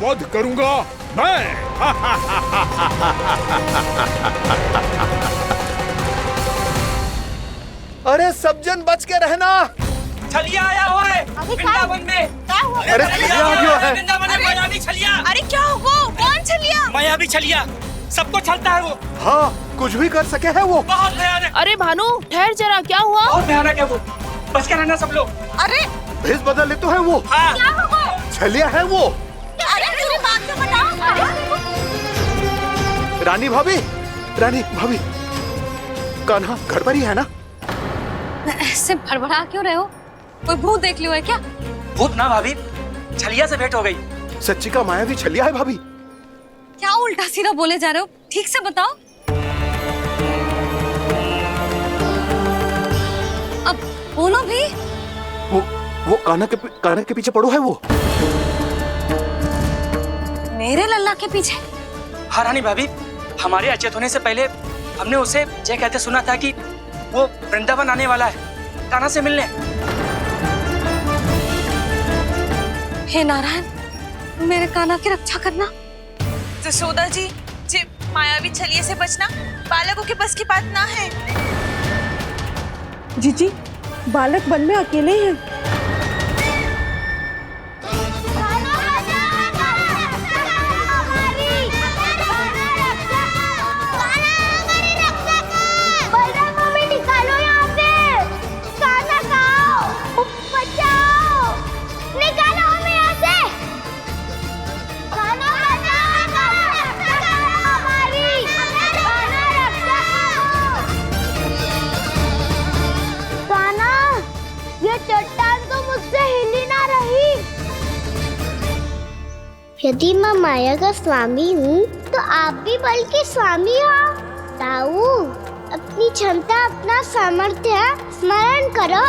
वध करूंगा मैं। अरे सब जन बच के रहना। छलिया आया हुआ है वृंदावन में। अरे छलिया आ गया है। वृंदावन में मायावी छलिया। अरे क्या हुआ? कौन छलिया? मायावी छलिया, सबको छलता है वो। हाँ, कुछ भी कर सके है वो। बहुत भयानक। अरे भानु ठहर जरा, क्या हुआ? बहुत भयानक है वो, बच के रहना सब लोग। अरे भेष बदल ले तो है वो। हाँ। क्या हुआ? छलिया है वो। अरे पूरी बात तो बताओ। रानी भाभी, रानी भाभी, कान्हा घर पर ही है ना? ऐसे भड़बड़ा क्यों रहे हो? कोई भूत देख लियो है क्या? भूत ना भाभी, छलिया से भेंट हो गई। सच्ची का मायावी छलिया है भाभी। क्या उल्टा सीधा बोले जा रहे हो? ठीक से बताओ। अब बोलो भी। वो कान्हा के पीछे पड़ो है वो। मेरे लल्ला के पीछे? हाँ रानी भाभी, हमारे अचेत होने से पहले हमने उसे ये कहते सुना था कि वो वृंदावन आने वाला है कान्हा से मिलने। हे नारायण, मेरे कान्हा की रक्षा करना। जसोदा जी, मायावी छलिए से बचना बालकों के बस की बात ना है। जीजी, बालक वन में अकेले हैं। यदि मैं माया का स्वामी हूँ तो आप भी बल के स्वामी हो। ताऊ, अपनी क्षमता, अपना सामर्थ्य स्मरण करो।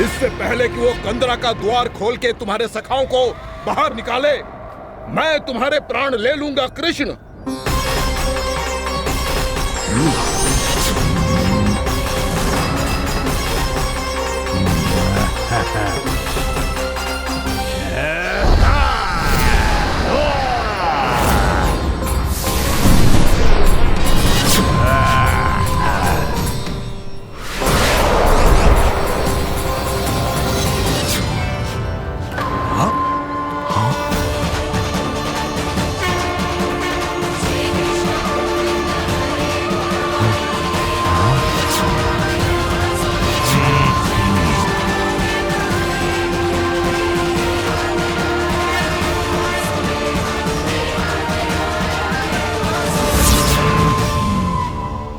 इससे पहले कि वो कंदरा का द्वार खोल के तुम्हारे सखाओं को बाहर निकाले, मैं तुम्हारे प्राण ले लूंगा कृष्ण।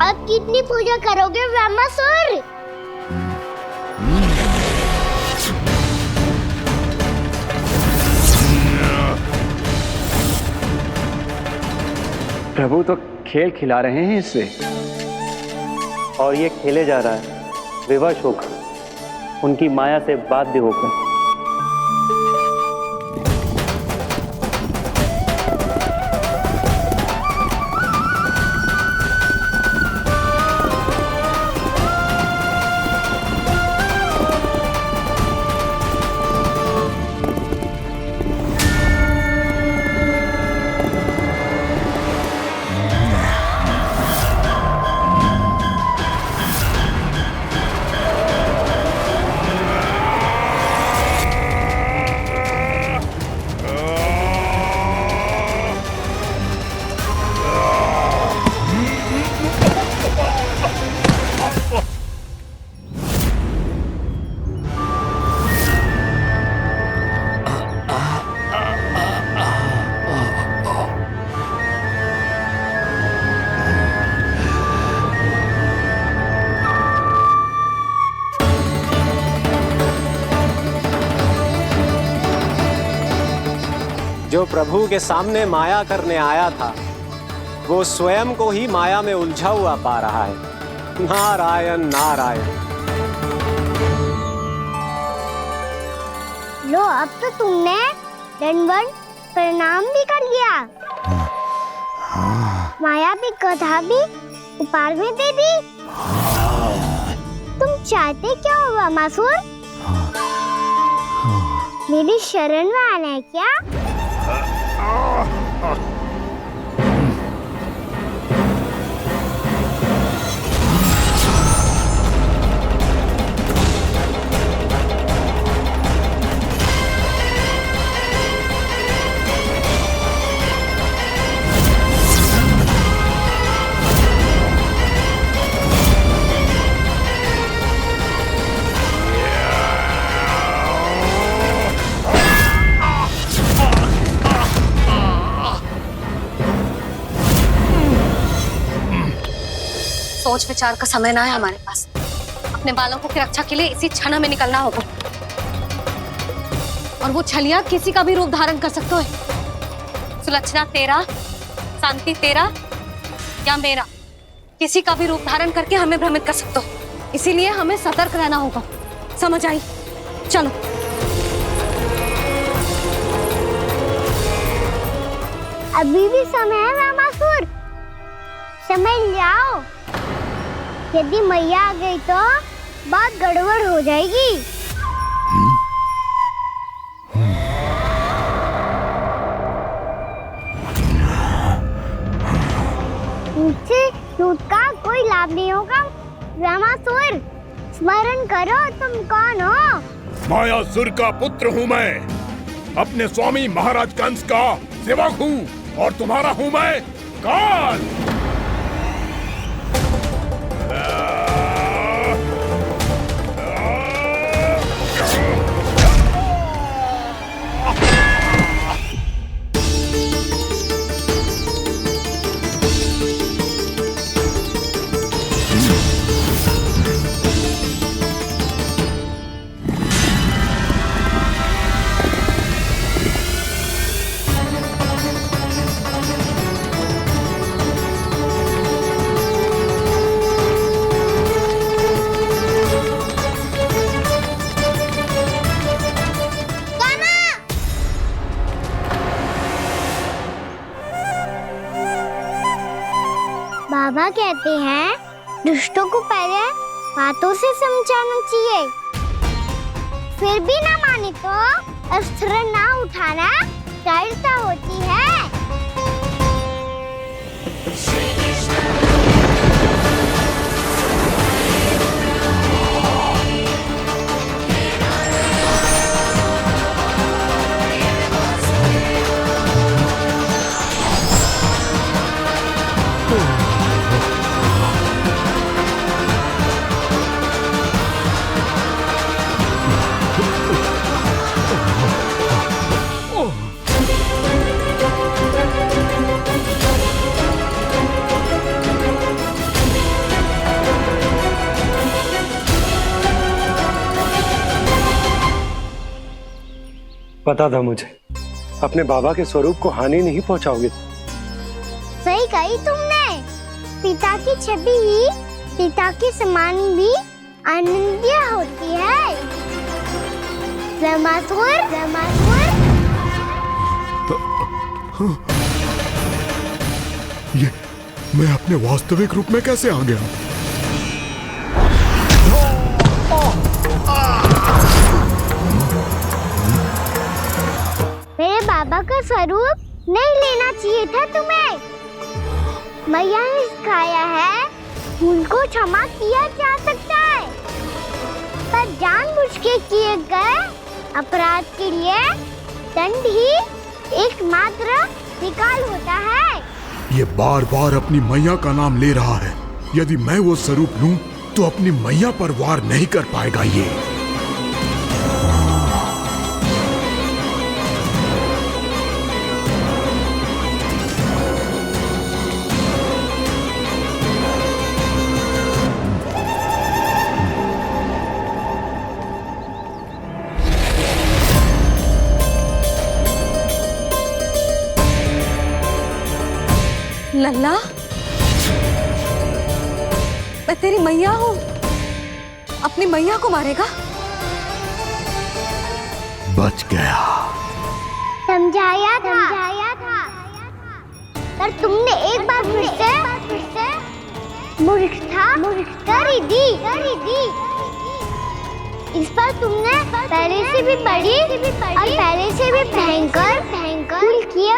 अब कितनी पूजा करोगे ब्रह्मासुर? प्रभु तो खेल खिला रहे हैं इससे, और ये खेले जा रहा है विवश होकर, उनकी माया से बाध्य होकर। जो प्रभु के सामने माया करने आया था, वो स्वयं को ही माया में उलझा हुआ पा रहा है। नारायण नारायण। लो अब तो तुमने दंडवत प्रणाम भी कर लिया। माया भी कथा भी उपहार में दे दी। तुम चाहते क्या हो वामासुर? मेरी शरण में आना है क्या? सोच विचार का समय ना है हमारे पास। अपने बालकों की रक्षा के लिए इसी क्षण में निकलना होगा। और वो छलिया किसी का भी रूप धारण कर सकते हैं। सुलक्षणा तेरा, शांति तेरा या मेरा, किसी का भी रूप धारण करके हमें भ्रमित कर सकते हो। इसीलिए हमें सतर्क रहना होगा। समझ आई? चलो। अभी भी समय है वामासुर, समझ जाओ। यदि मैया आ गई तो बात गड़बड़ हो जाएगी। मुझसे दूध का कोई लाभ नहीं होगा। वामासुर, स्मरण करो तुम कौन हो? मायासुर का पुत्र हूँ मैं। अपने स्वामी महाराज कंस का सेवक हूँ और तुम्हारा हूँ मैं काल। बाबा कहते हैं दुष्टों को पहले बातों से समझाना चाहिए, फिर भी ना माने तो अस्त्र ना उठाना दृढ़ता होती है। पता था मुझे, अपने बाबा के स्वरूप को हानि नहीं पहुंचाओगे। सही कही तुमने। पिता की छवि ही पिता के समान भी अनन्य होती है। वामासुर, वामासुर। ये मैं अपने वास्तविक रूप में कैसे आ गया? मेरे बाबा का स्वरूप नहीं लेना चाहिए था तुम्हें। मैया ने सिखाया है भूल को क्षमा किया जा सकता है, पर जानबूझ के किए गए अपराध के लिए दंड ही एकमात्र विकल्प होता है। ये बार बार अपनी मैया का नाम ले रहा है। यदि मैं वो स्वरूप लूं तो अपनी मैया पर वार नहीं कर पाएगा ये। लल्ला, मैं तेरी मैया हूँ। अपनी मैया को मारेगा? बच गया। समझाया था पर तुमने एक बार फिर से मूर्खता कर ही दी। इस बार तुमने पहले से भी बड़ी और पहले से भी भयंकर भूल किया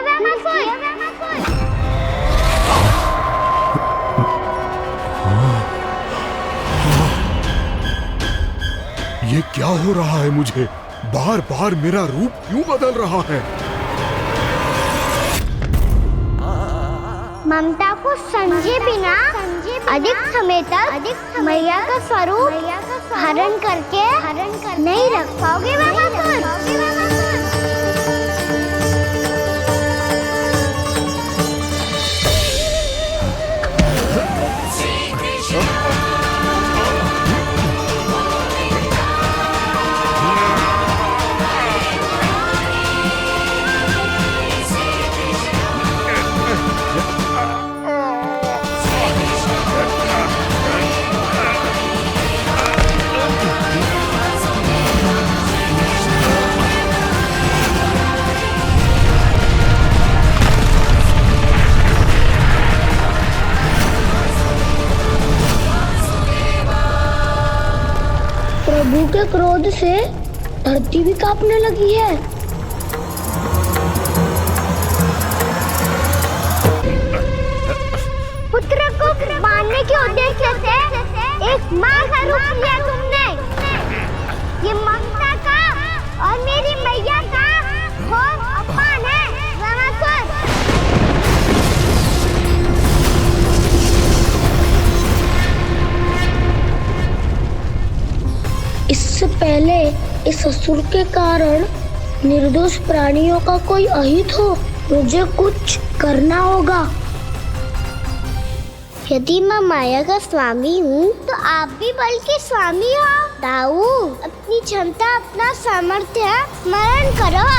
ये क्या हो रहा है मुझे? बार बार मेरा रूप क्यों बदल रहा है? ममता को समझे बिना अधिक समय तक मैया का स्वरूप हरण करके नहीं रख पाओगे प्रभु के क्रोध से धरती भी कांपने लगी है। पुत्र को मारने के उद्देश्य से एक माँ का रूप लिया तुमने। ये ममता का और मेरी मैया का घोर अपमान है रामासुर। इससे पहले इस असुर के कारण निर्दोष प्राणियों का कोई अहित हो, मुझे कुछ करना होगा। यदि मैं माया का स्वामी हूँ तो आप भी बल के स्वामी हो। दाऊ, अपनी क्षमता अपना सामर्थ्य स्मरण करो।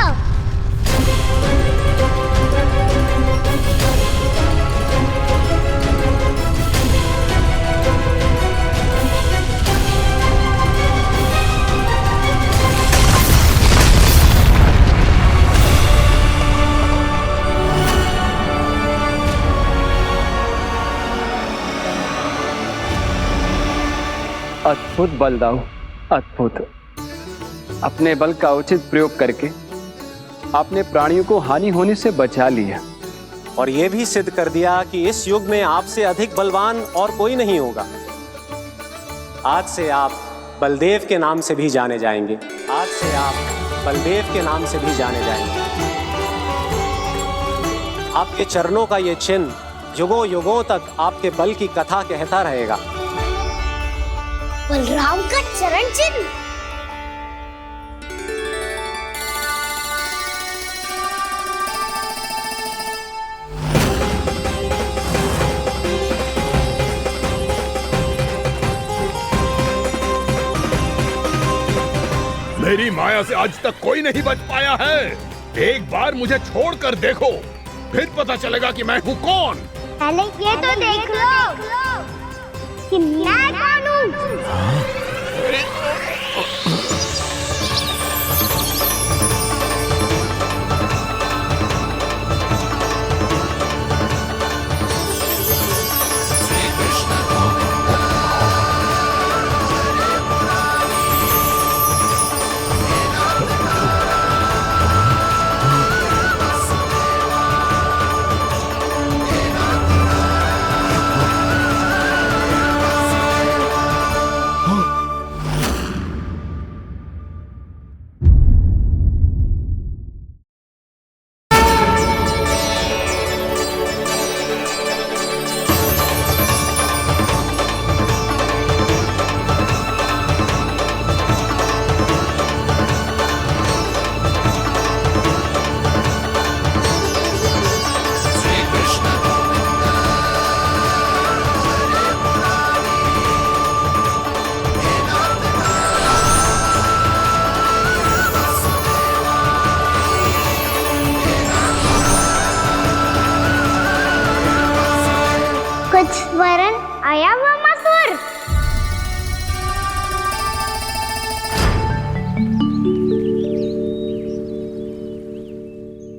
अद्भुत बल दाऊ, अद्भुत। अपने बल का उचित प्रयोग करके आपने प्राणियों को हानि होने से बचा लिया और ये भी सिद्ध कर दिया कि इस युग में आपसे अधिक बलवान और कोई नहीं होगा। आज से आप बलदेव के नाम से भी जाने जाएंगे। आज से आप बलदेव के नाम से भी जाने जाएंगे। आपके चरणों का ये चिन्ह युगों युगों तक आपके बल की कथा कहता रहेगा। बलराम का चरण चिन्ह। मेरी माया से आज तक कोई नहीं बच पाया है। एक बार मुझे छोड़कर देखो, फिर पता चलेगा कि मैं हूँ कौन। पहले ये तो देख लो कि मैं कौन हूँ।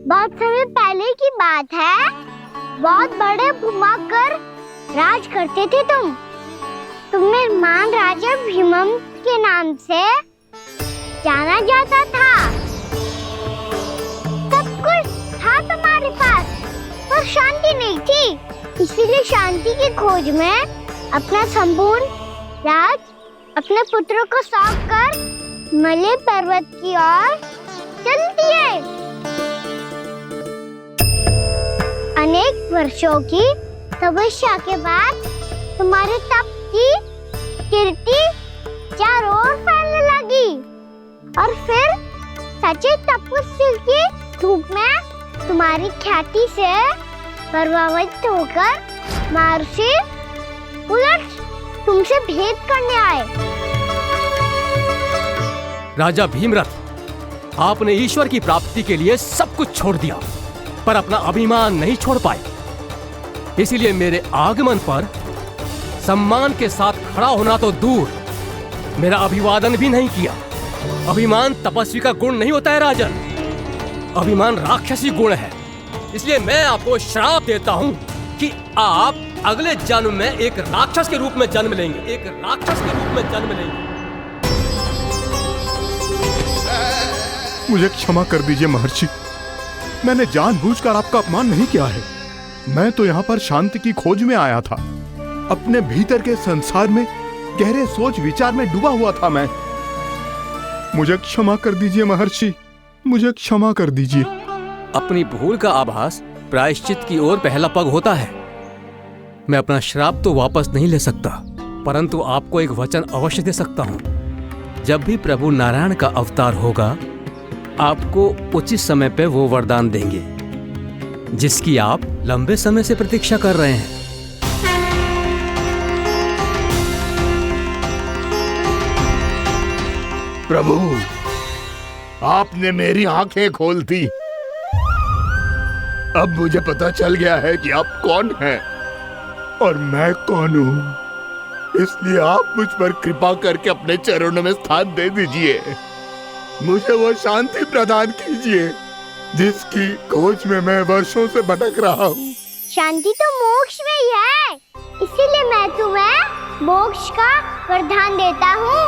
बहुत समय पहले की बात है। बहुत बड़े भूमाकर राज करते थे तुम्हें मान राजा भीमम के नाम से जाना जाता था। सब कुछ था तुम्हारे पास, पर शांति नहीं थी। इसीलिए शांति की खोज में अपना संपूर्ण राज अपने पुत्रों को सौंप कर मलय पर्वत की ओर चल दिए। अनेक वर्षों की तपस्या के बाद तुम्हारे तप की कीर्ति चारों ओर फैलने लगी और फिर सच्चे तपस्वी के रूप में तुम्हारी ख्याति से प्रभावित होकर महर्षि उलट तुमसे भेंट करने आए। राजा भीमरथ, आपने ईश्वर की प्राप्ति के लिए सब कुछ छोड़ दिया, पर अपना अभिमान नहीं छोड़ पाए। इसीलिए मेरे आगमन पर सम्मान के साथ खड़ा होना तो दूर, मेरा अभिवादन भी नहीं किया। अभिमान तपस्वी का गुण नहीं होता है राजन, अभिमान राक्षसी गुण है। इसलिए मैं आपको श्राप देता हूं कि आप अगले जन्म में एक राक्षस के रूप में जन्म लेंगे, एक राक्षस के रूप में जन्म लेंगे। मुझे क्षमा कर दीजिए महर्षि, मैंने जानबूझकर आपका अपमान नहीं किया है। मैं तो यहाँ पर शांति की खोज में आया था। अपने भीतर के संसार में गहरे सोच विचार में डूबा हुआ था मैं। मुझे क्षमा कर दीजिए महर्षि, मुझे क्षमा कर दीजिए। अपनी भूल का आभास प्रायश्चित की ओर पहला पग होता है। मैं अपना श्राप तो वापस नहीं ले सकता, परंतु आपको एक वचन अवश्य दे सकता हूँ। जब भी प्रभु नारायण का अवतार होगा, आपको उचित समय पे वो वरदान देंगे जिसकी आप लंबे समय से प्रतीक्षा कर रहे हैं। प्रभु, आपने मेरी आंखें खोल दी। अब मुझे पता चल गया है कि आप कौन हैं और मैं कौन हूं। इसलिए आप मुझ पर कृपा करके अपने चरणों में स्थान दे दीजिए। मुझे वो शांति प्रदान कीजिए जिसकी खोज में मैं वर्षों से भटक रहा हूँ। शांति तो मोक्ष में ही है, इसीलिए मैं तुम्हें मोक्ष का वरदान देता हूँ।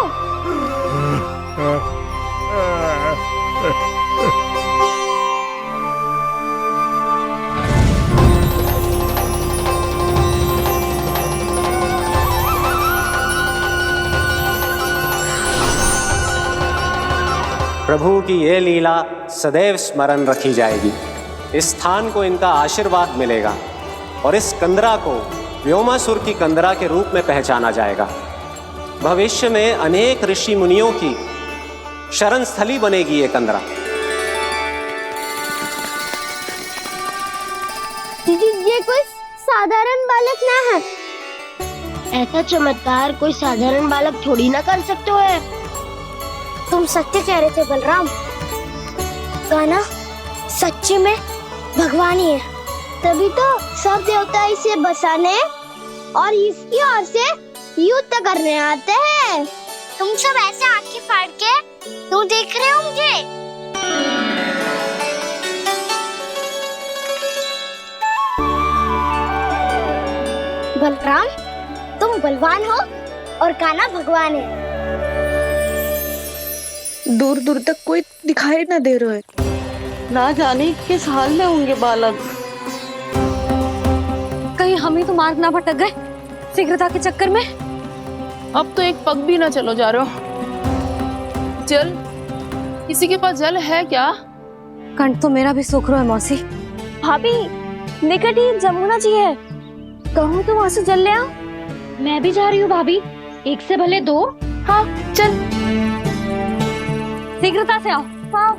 प्रभु की ये लीला सदैव स्मरण रखी जाएगी। इस स्थान को इनका आशीर्वाद मिलेगा और इस कंदरा को व्योमासुर की कंदरा के रूप में पहचाना जाएगा। भविष्य में अनेक ऋषि मुनियों की शरण स्थली बनेगी ये कंदरा। दीदी, ये कोई साधारण बालक ना है। ऐसा चमत्कार कोई साधारण बालक थोड़ी ना कर सकते है। तुम सत्य कह रहे थे बलराम, गाना सच्ची में भगवान ही है। तभी तो सब देवता इसे बसाने और इसकी ओर से युद्ध करने आते हैं। तुम सब ऐसे आंखें फाड़ के क्यों देख रहे हो मुझे? बलराम, तुम बलवान हो और कान्हा भगवान है। दूर दूर तक कोई दिखाई न दे रहा है। ना जाने किस हाल में होंगे बालक। कहीं हम ही तो मार्ग ना भटक गए शीघ्रता के चक्कर में। अब तो एक पग भी ना चलो जा रहे हो। जल, किसी के पास जल है क्या? कंठ तो मेरा भी सूख रहा है मौसी। भाभी, निकट ही जमुना जी है, कहूँ तो वहाँ से जल ले आओ। मैं भी जा रही हूँ भाभी, एक से भले दो। हाँ चल, शीघ्रता से आओ। हाँ।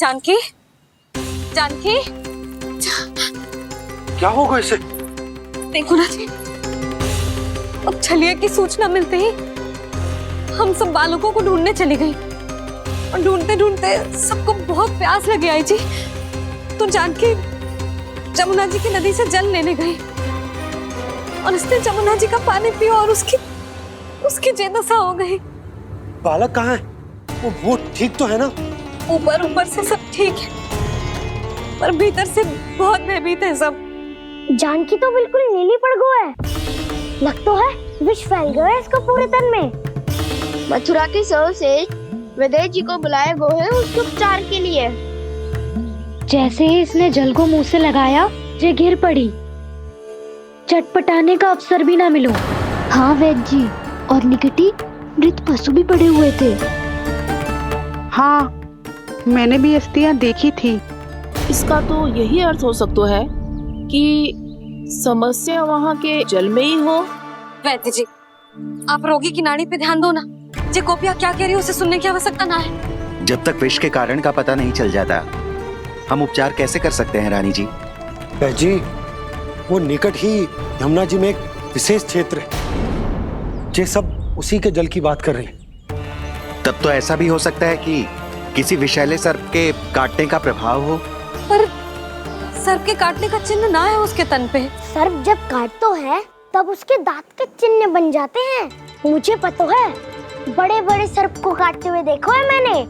जानकी, जानकी, क्या होगा इसे? देखो ना जी, अब छलिया की सूचना मिलते ही हम सब बालकों को ढूंढने चले गए और ढूंढते ढूंढते सबको बहुत प्यास लगी आई जी। तो जानकी जमुना जी की नदी से जल लेने गई और उसने जमुना जी का पानी पिया और उसकी जेदशा हो गई। बालक कहाँ है? वो ठीक तो है ना? ऊपर से सब ठीक है, पर भीतर से बहुत भयभीत है सब। जानकी तो बिल्कुल नीली पड़ गया है, लग तो है विष फैल गया है इसका पूरे तन में। मथुरा के सर्वश्रेष्ठ विदेह जी को बुलाए गए हैं उसके उपचार के लिए। जैसे ही इसने जल को मुंह से लगाया, ये गिर पड़ी। चटपटाने का अवसर भी ना मिलो। हाँ वैद्य जी, और निकटी मृत पशु भी पड़े हुए थे। हाँ, मैंने भी अस्थियां देखी थी। इसका तो यही अर्थ हो सकता है कि समस्या वहाँ के जल में ही हो। वैद्य जी, आप रोगी की नाड़ी पे ध्यान दो ना। जे गोपिया क्या कह रही है उसे सुनने की आवश्यकता ना है। जब तक विष के कारण का पता नहीं चल जाता, हम उपचार कैसे कर सकते हैं रानी जी? जी, वो निकट ही यमुना जी में एक विशेष क्षेत्र है, जे सब उसी के जल की बात कर रहे हैं। तब तो ऐसा भी हो सकता है कि किसी विषैले सर्प के काटने का प्रभाव हो। पर सर्प के काटने का चिन्ह ना है उसके तन पे। सर्प जब काटता है तब उसके दांत के चिन्ह बन जाते हैं। मुझे पता है, बड़े बड़े सर्प को काटते हुए देखो है मैंने।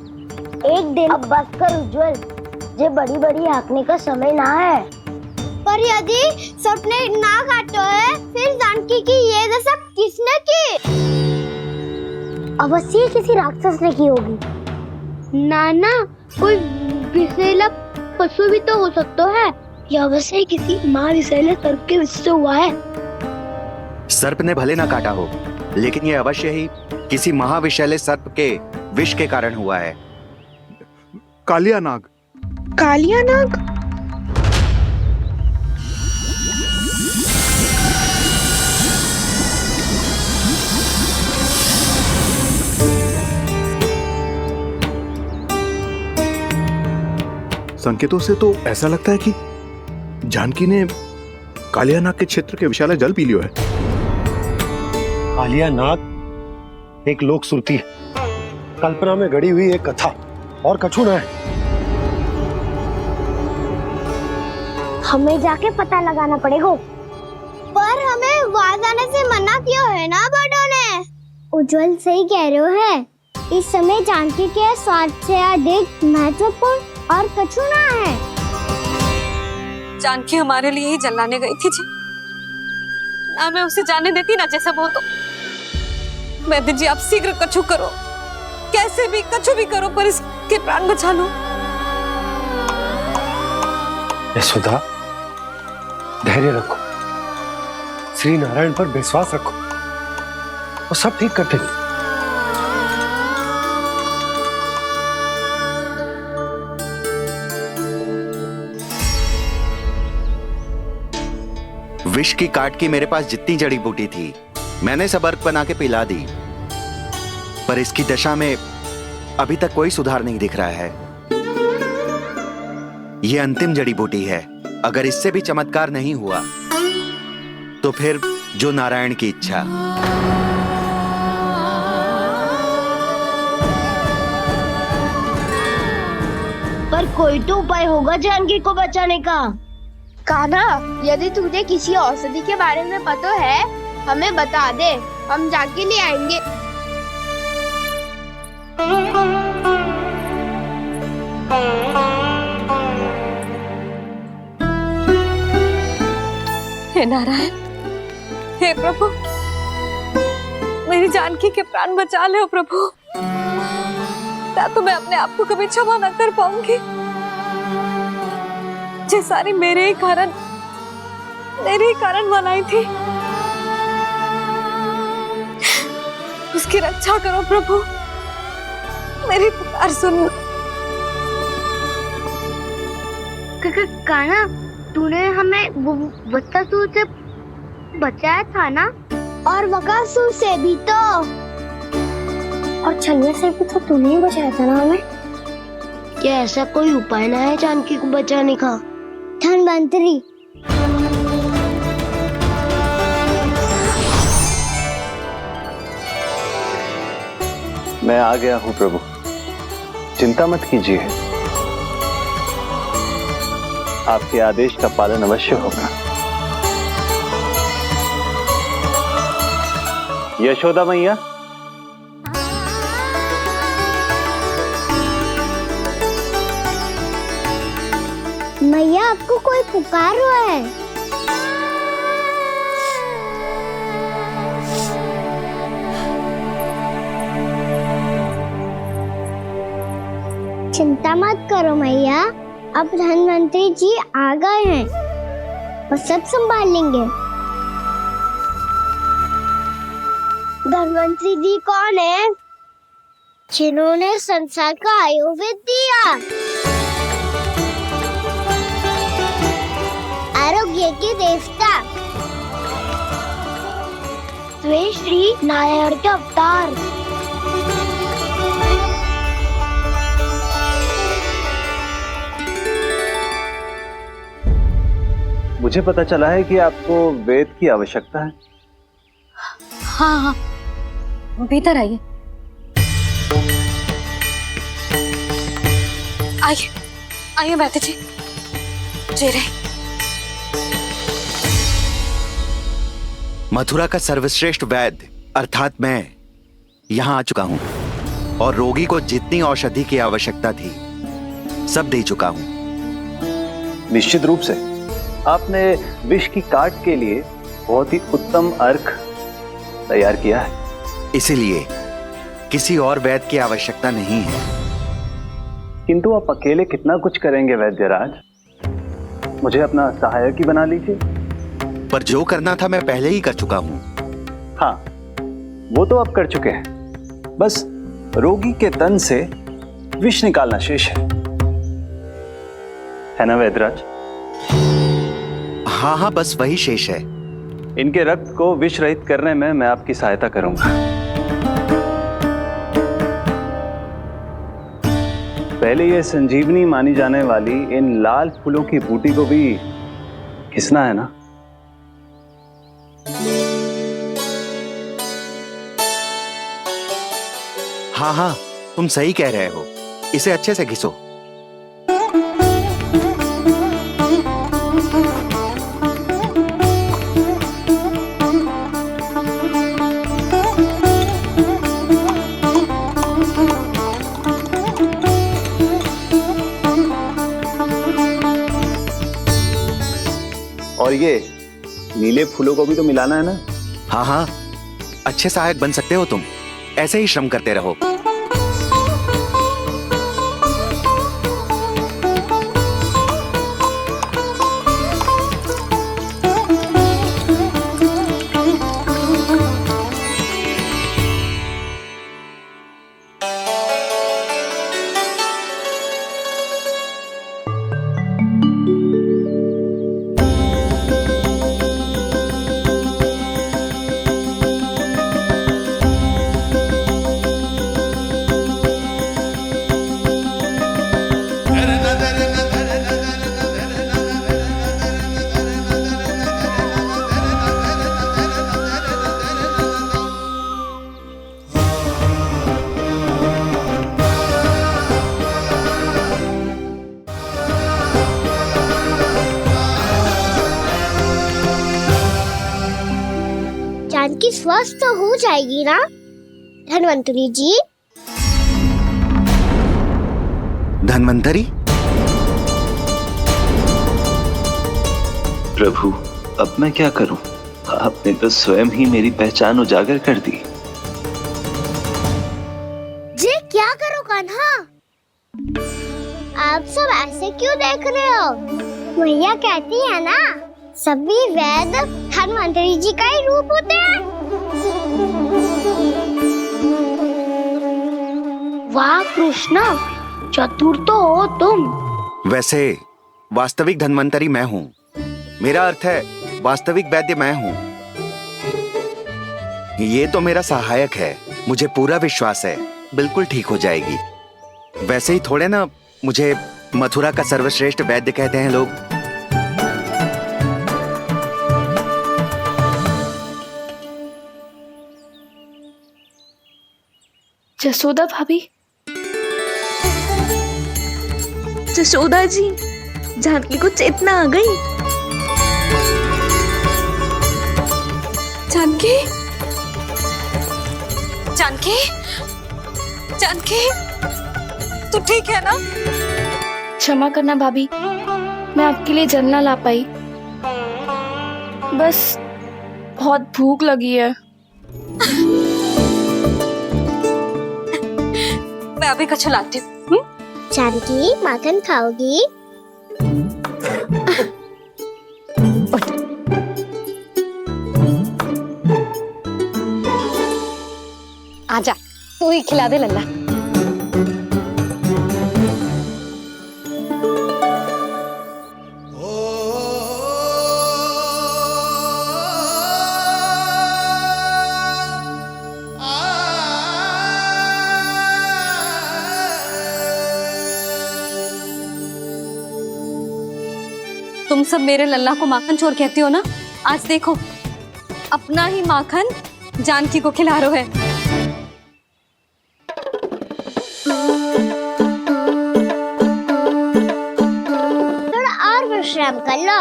एक दिन अब बस कर उज्जवल, ये बड़ी बड़ी हाँकने का समय ना है। पर यदि सर्प ने ना काटा है, फिर जानकी की ये दशा किसने की? अवश्य किसी राक्षस ने की होगी। नाना, कोई विषैला पशु भी तो हो सकता है। यह अवश्य किसी महाविषैले सर्प के विष से हुआ है। सर्प ने भले ना काटा हो, लेकिन यह अवश्य ही किसी महाविषैले सर्प के विष के कारण हुआ है। कालिया नाग। कालिया नाग? संकेतों से तो ऐसा लगता है कि जानकी ने कालिया नाग के क्षेत्र के विशाल जल पी लियो है। कालिया नाग एक लोक श्रुति है, कल्पना में गढ़ी हुई एक कथा, और कछु ना है। हमें जाके पता लगाना पड़ेगा। पर हमें वहां जाने से मना किया है ना बड़ों ने। उज्जवल सही कह रहे हो है। इस समय जानकी के स्वार्थ से अधिक महत्वपूर्ण और कछु ना है। जानकी हमारे लिए ही जलाने गई थी जी, ना मैं उसे जाने देती ना जैसा वो। तो वैद्य जी, आप शीघ्र कछु करो, कैसे भी कछु भी करो, पर इसके प्राण बचा लो। यशोदा, धैर्य रखो, श्री नारायण पर विश्वास रखो, वो सब ठीक कर देंगे। विष की काट की मेरे पास जितनी जड़ी बूटी थी, मैंने सब अर्क बना के पिला दी, पर इसकी दशा में अभी तक कोई सुधार नहीं दिख रहा है। यह अंतिम जड़ी बूटी है। अगर इससे भी चमत्कार नहीं हुआ, तो फिर जो नारायण की इच्छा। पर कोई तो उपाय होगा जानकी को बचाने का। कान्हा, यदि तुझे किसी औषधि के बारे में पता है, हमें बता दे, हम जाके ले आएंगे। हे नारायण, हे प्रभु, मेरी जानकी के प्राण बचा ले प्रभु। क्या तो मैं अपने आप को कभी क्षमा न कर पाऊंगी। ये सारी मेरे ही कारण बनाई थी। उसकी रक्षा करो प्रभु, मेरी पुकार सुनो। कान्हा, तूने हमें बकासुर से बचाया था ना? और बकासुर से भी तो। और छलिया से भी तो तूने ही बचाया था ना हमें। क्या ऐसा कोई उपाय ना है जानकी को बचाने का? धनवंतरी, मैं आ गया हूं प्रभु, चिंता मत कीजिए, आपके आदेश का पालन अवश्य होगा। यशोदा मैया, मैया आपको कोई पुकार रहा है। चिंता मत करो मैया, अब धनवंतरी जी आ गए हैं, वो सब संभाल लेंगे। धनवंतरी जी कौन है? जिन्होंने संसार का आयुर्वेद दिया, आरोग्य के देवता, वे श्री नारायण के अवतार। मुझे पता चला है कि आपको वेद की आवश्यकता है। हाँ हाँ, भीतर आइए। आइए आइए बैठे जी। जी रहे। मथुरा का सर्वश्रेष्ठ वैद्य अर्थात मैं यहाँ आ चुका हूँ और रोगी को जितनी औषधि की आवश्यकता थी सब दे चुका हूँ। निश्चित रूप से आपने विष की काट के लिए बहुत ही उत्तम अर्क तैयार किया है, इसीलिए किसी और वैद्य की आवश्यकता नहीं है। किंतु आप अकेले कितना कुछ करेंगे वैद्यराज, मुझे अपना सहायक ही बना लीजिए। पर जो करना था मैं पहले ही कर चुका हूँ। हाँ, वो तो आप कर चुके हैं, बस रोगी के तन से विष निकालना शेष है ना वैद्यराज? हाँ हाँ, बस वही शेष है। इनके रक्त को विष रहित करने में मैं आपकी सहायता करूंगा। पहले ये संजीवनी मानी जाने वाली इन लाल फूलों की बूटी को भी घिसना है ना? हाँ हाँ, तुम सही कह रहे हो, इसे अच्छे से घिसो। और ये नीले फूलों को भी तो मिलाना है ना? हाँ हाँ, अच्छे सहायक बन सकते हो तुम, ऐसे ही श्रम करते रहो। जानकी स्वस्थ हो जाएगी ना धनवंतरी जी? धनवंतरी? प्रभु, अब मैं क्या करूं? आपने तो स्वयं ही मेरी पहचान उजागर कर दी। जी क्या करो कान्हा? आप सब ऐसे क्यों देख रहे हो? मैया कहती है ना, सभी वैद्य धनवंतरी जी का ही रूप होते हैं। वाह कृष्णा, चतुर तो हो तुम। वैसे वास्तविक धनवंतरी मैं हूँ, मेरा अर्थ है वास्तविक वैद्य मैं हूँ। ये तो मेरा सहायक है, मुझे पूरा विश्वास है बिल्कुल ठीक हो जाएगी। वैसे ही थोड़े ना मुझे मथुरा का सर्वश्रेष्ठ वैद्य कहते हैं लोग। जसोदा भाभी, जसोदा जी, जानकी को चेतना आ गई। जानकी, जानकी, जानकी, तू ठीक है ना? क्षमा करना भाभी, मैं आपके लिए जल ना ला पाई। बस बहुत भूख लगी है। मैं अभी कछु लाती हूँ। जानकी, माखन खाओगी? आजा, तू ही खिला दे लल्ला। तुम सब मेरे लल्ला को माखन चोर कहती हो ना? आज देखो, अपना ही माखन जानकी को खिला रहे है। थोड़ा और विश्राम कर लो।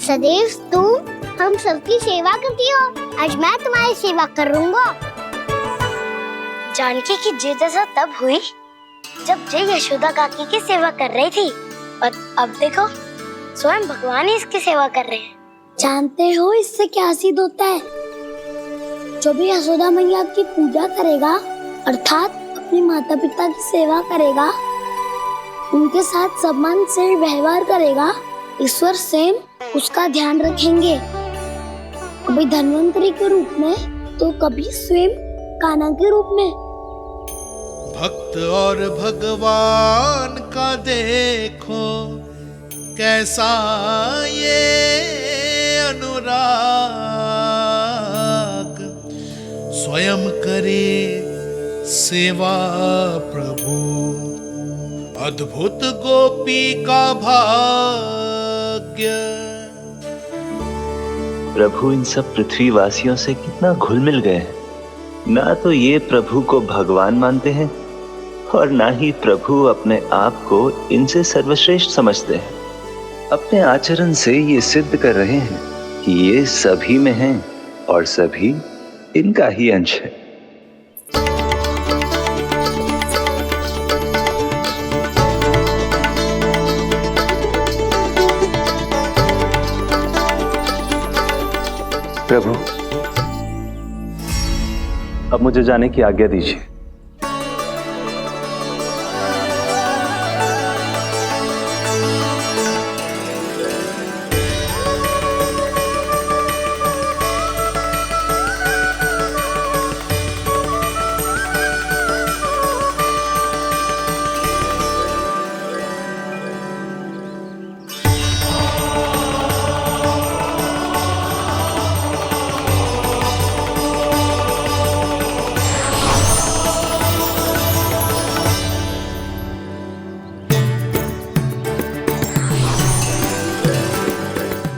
सदैव तुम हम सबकी सेवा करती हो, आज मैं तुम्हारी सेवा करूंगा। जानकी की जिद तब हुई जब जय यशोदा काकी की सेवा कर रही थी, और अब देखो स्वयं भगवान ही इसकी सेवा कर रहे हैं। जानते हो इससे क्या सिद्ध होता है? जो भी यशोदा मैया की पूजा करेगा, अर्थात अपने माता पिता की सेवा करेगा, उनके साथ सम्मान से व्यवहार करेगा, ईश्वर स्वयं उसका ध्यान रखेंगे। कभी धन्वंतरी के रूप में तो कभी स्वयं कान्हा के रूप में। भक्त और भगवान का देखो कैसा ये अनुराग, स्वयं करे सेवा प्रभु, अद्भुत गोपी का भाग्य। प्रभु इन सब पृथ्वीवासियों से कितना घुल मिल गए हैं। ना तो ये प्रभु को भगवान मानते हैं और ना ही प्रभु अपने आप को इनसे सर्वश्रेष्ठ समझते हैं। अपने आचरण से ये सिद्ध कर रहे हैं कि ये सभी में हैं और सभी इनका ही अंश है। प्रभु, अब मुझे जाने की आज्ञा दीजिए।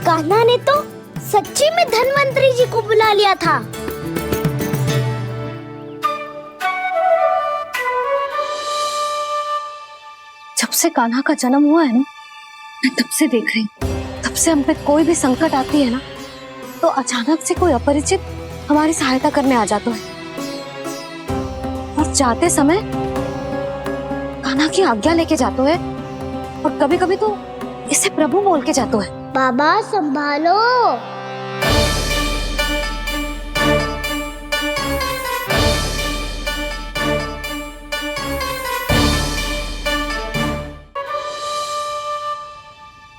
कान्हा ने तो सच्ची में धन्वंतरी जी को बुला लिया था। जब से कान्हा का जन्म हुआ है ना, मैं तब से देख रही हूँ, तब से हम पे कोई भी संकट आती है ना, तो अचानक से कोई अपरिचित हमारी सहायता करने आ जाता है, और जाते समय कान्हा की आज्ञा लेके जाते है, और कभी कभी तो इसे प्रभु बोल के जाते है। बाबा संभालो।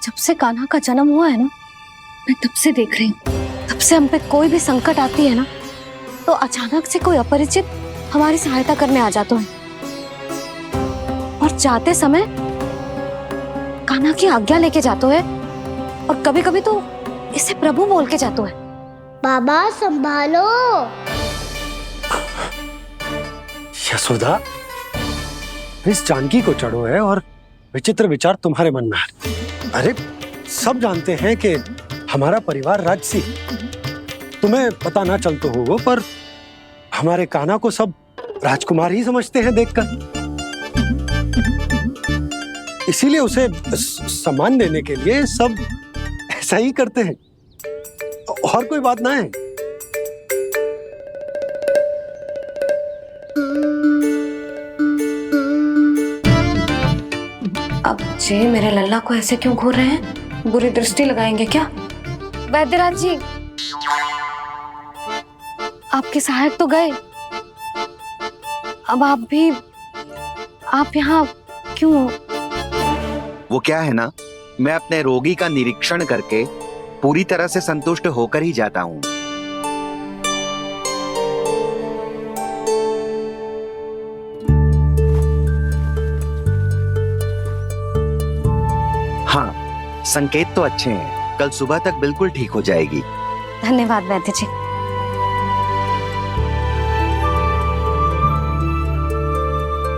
जब से कान्हा का जन्म हुआ है ना, मैं तब से देख रही हूँ, तब से हम पे कोई भी संकट आती है ना, तो अचानक से कोई अपरिचित हमारी सहायता करने आ जाते हैं, और जाते समय कान्हा की आज्ञा लेके जाते हैं, और कभी कभी तो इसे प्रभु बोल के जाते हैं। बाबा संभालो। यशोदा, इस जानकी को चढ़ो है और विचित्र विचार तुम्हारे मन में है। अरे सब जानते हैं कि हमारा परिवार राजसी, तुम्हें पता ना चलता हो वो, पर हमारे कान्हा को सब राजकुमार ही समझते हैं देखकर। इसीलिए उसे सम्मान देने के लिए सब ऐसा ही करते हैं, और कोई बात ना है। अब जे मेरे लल्ला को ऐसे क्यों घूर रहे हैं? बुरी दृष्टि लगाएंगे क्या? वैद्यराज जी, आपके सहायक तो गए, अब आप यहाँ क्यों? वो क्या है ना, मैं अपने रोगी का निरीक्षण करके पूरी तरह से संतुष्ट होकर ही जाता हूँ। हाँ, संकेत तो अच्छे हैं, कल सुबह तक बिल्कुल ठीक हो जाएगी। धन्यवाद वैद्य जी।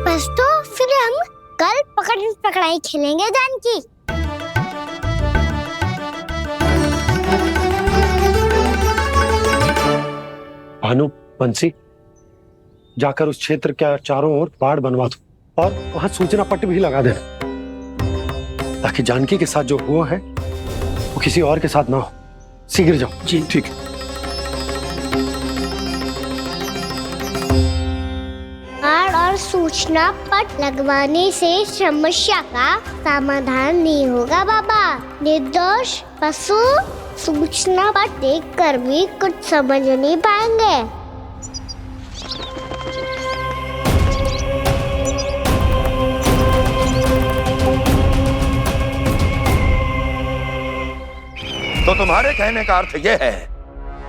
बस तो फिर हम कल पकड़न पकड़ाई खेलेंगे जानकी। भानु, बंसी, जाकर उस क्षेत्र के चारों ओर बाड़ बनवा दो और वहां सूचना पट्ट भी लगा देना, ताकि जानकी के साथ जो हुआ है वो किसी और के साथ ना हो। शीघ्र जाओ। जी ठीक है। बाड़ और सूचना पट लगवाने से समस्या का समाधान नहीं होगा बाबा। निर्दोष पशु सूचना पट देखकर भी कुछ समझ नहीं पाएंगे। तो तुम्हारे कहने का अर्थ यह है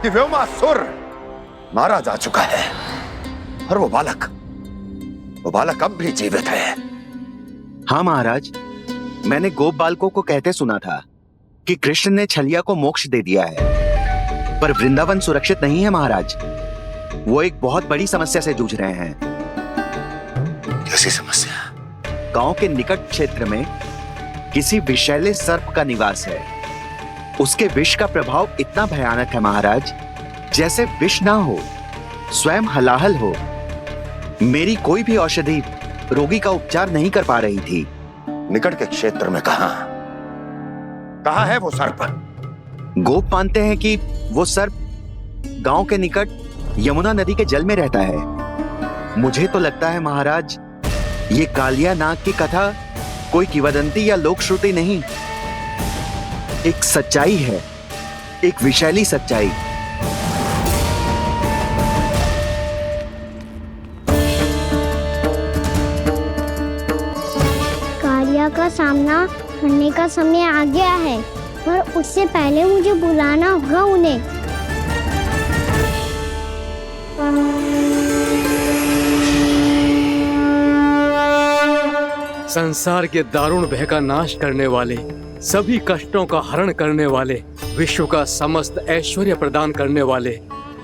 कि व्योमासुर मारा जा चुका है और वो बालक अब भी जीवित है। हाँ महाराज, मैंने गोप बालकों को कहते सुना था कि कृष्ण ने छलिया को मोक्ष दे दिया है, पर वृंदावन सुरक्षित नहीं है महाराज। वो एक बहुत बड़ी समस्या से जूझ रहे हैं। कैसी समस्या? गांव के निकट क्षेत्र में किसी विषैले सर्प का निवास है। उसके विष का प्रभाव इतना भयानक है महाराज, जैसे विष ना हो, स्वयं हलाहल हो। मेरी कोई भी औषधि रोगी का उपचार नहीं कर पा रही थी। निकट के क्षेत्र में कहां है वो सर्प? गोप मानते हैं कि वो सर्प गांव के निकट यमुना नदी के जल में रहता है। मुझे तो लगता है महाराज, ये कालिया नाग की कथा कोई किंवदंती या लोक श्रुति नहीं, एक सच्चाई है, एक विषैली सच्चाई। कालिया का सामना करने का समय आ गया है, पर उससे पहले मुझे बुलाना होगा उन्हें। संसार के दारुण भय का नाश करने वाले, सभी कष्टों का हरण करने वाले, विश्व का समस्त ऐश्वर्य प्रदान करने वाले,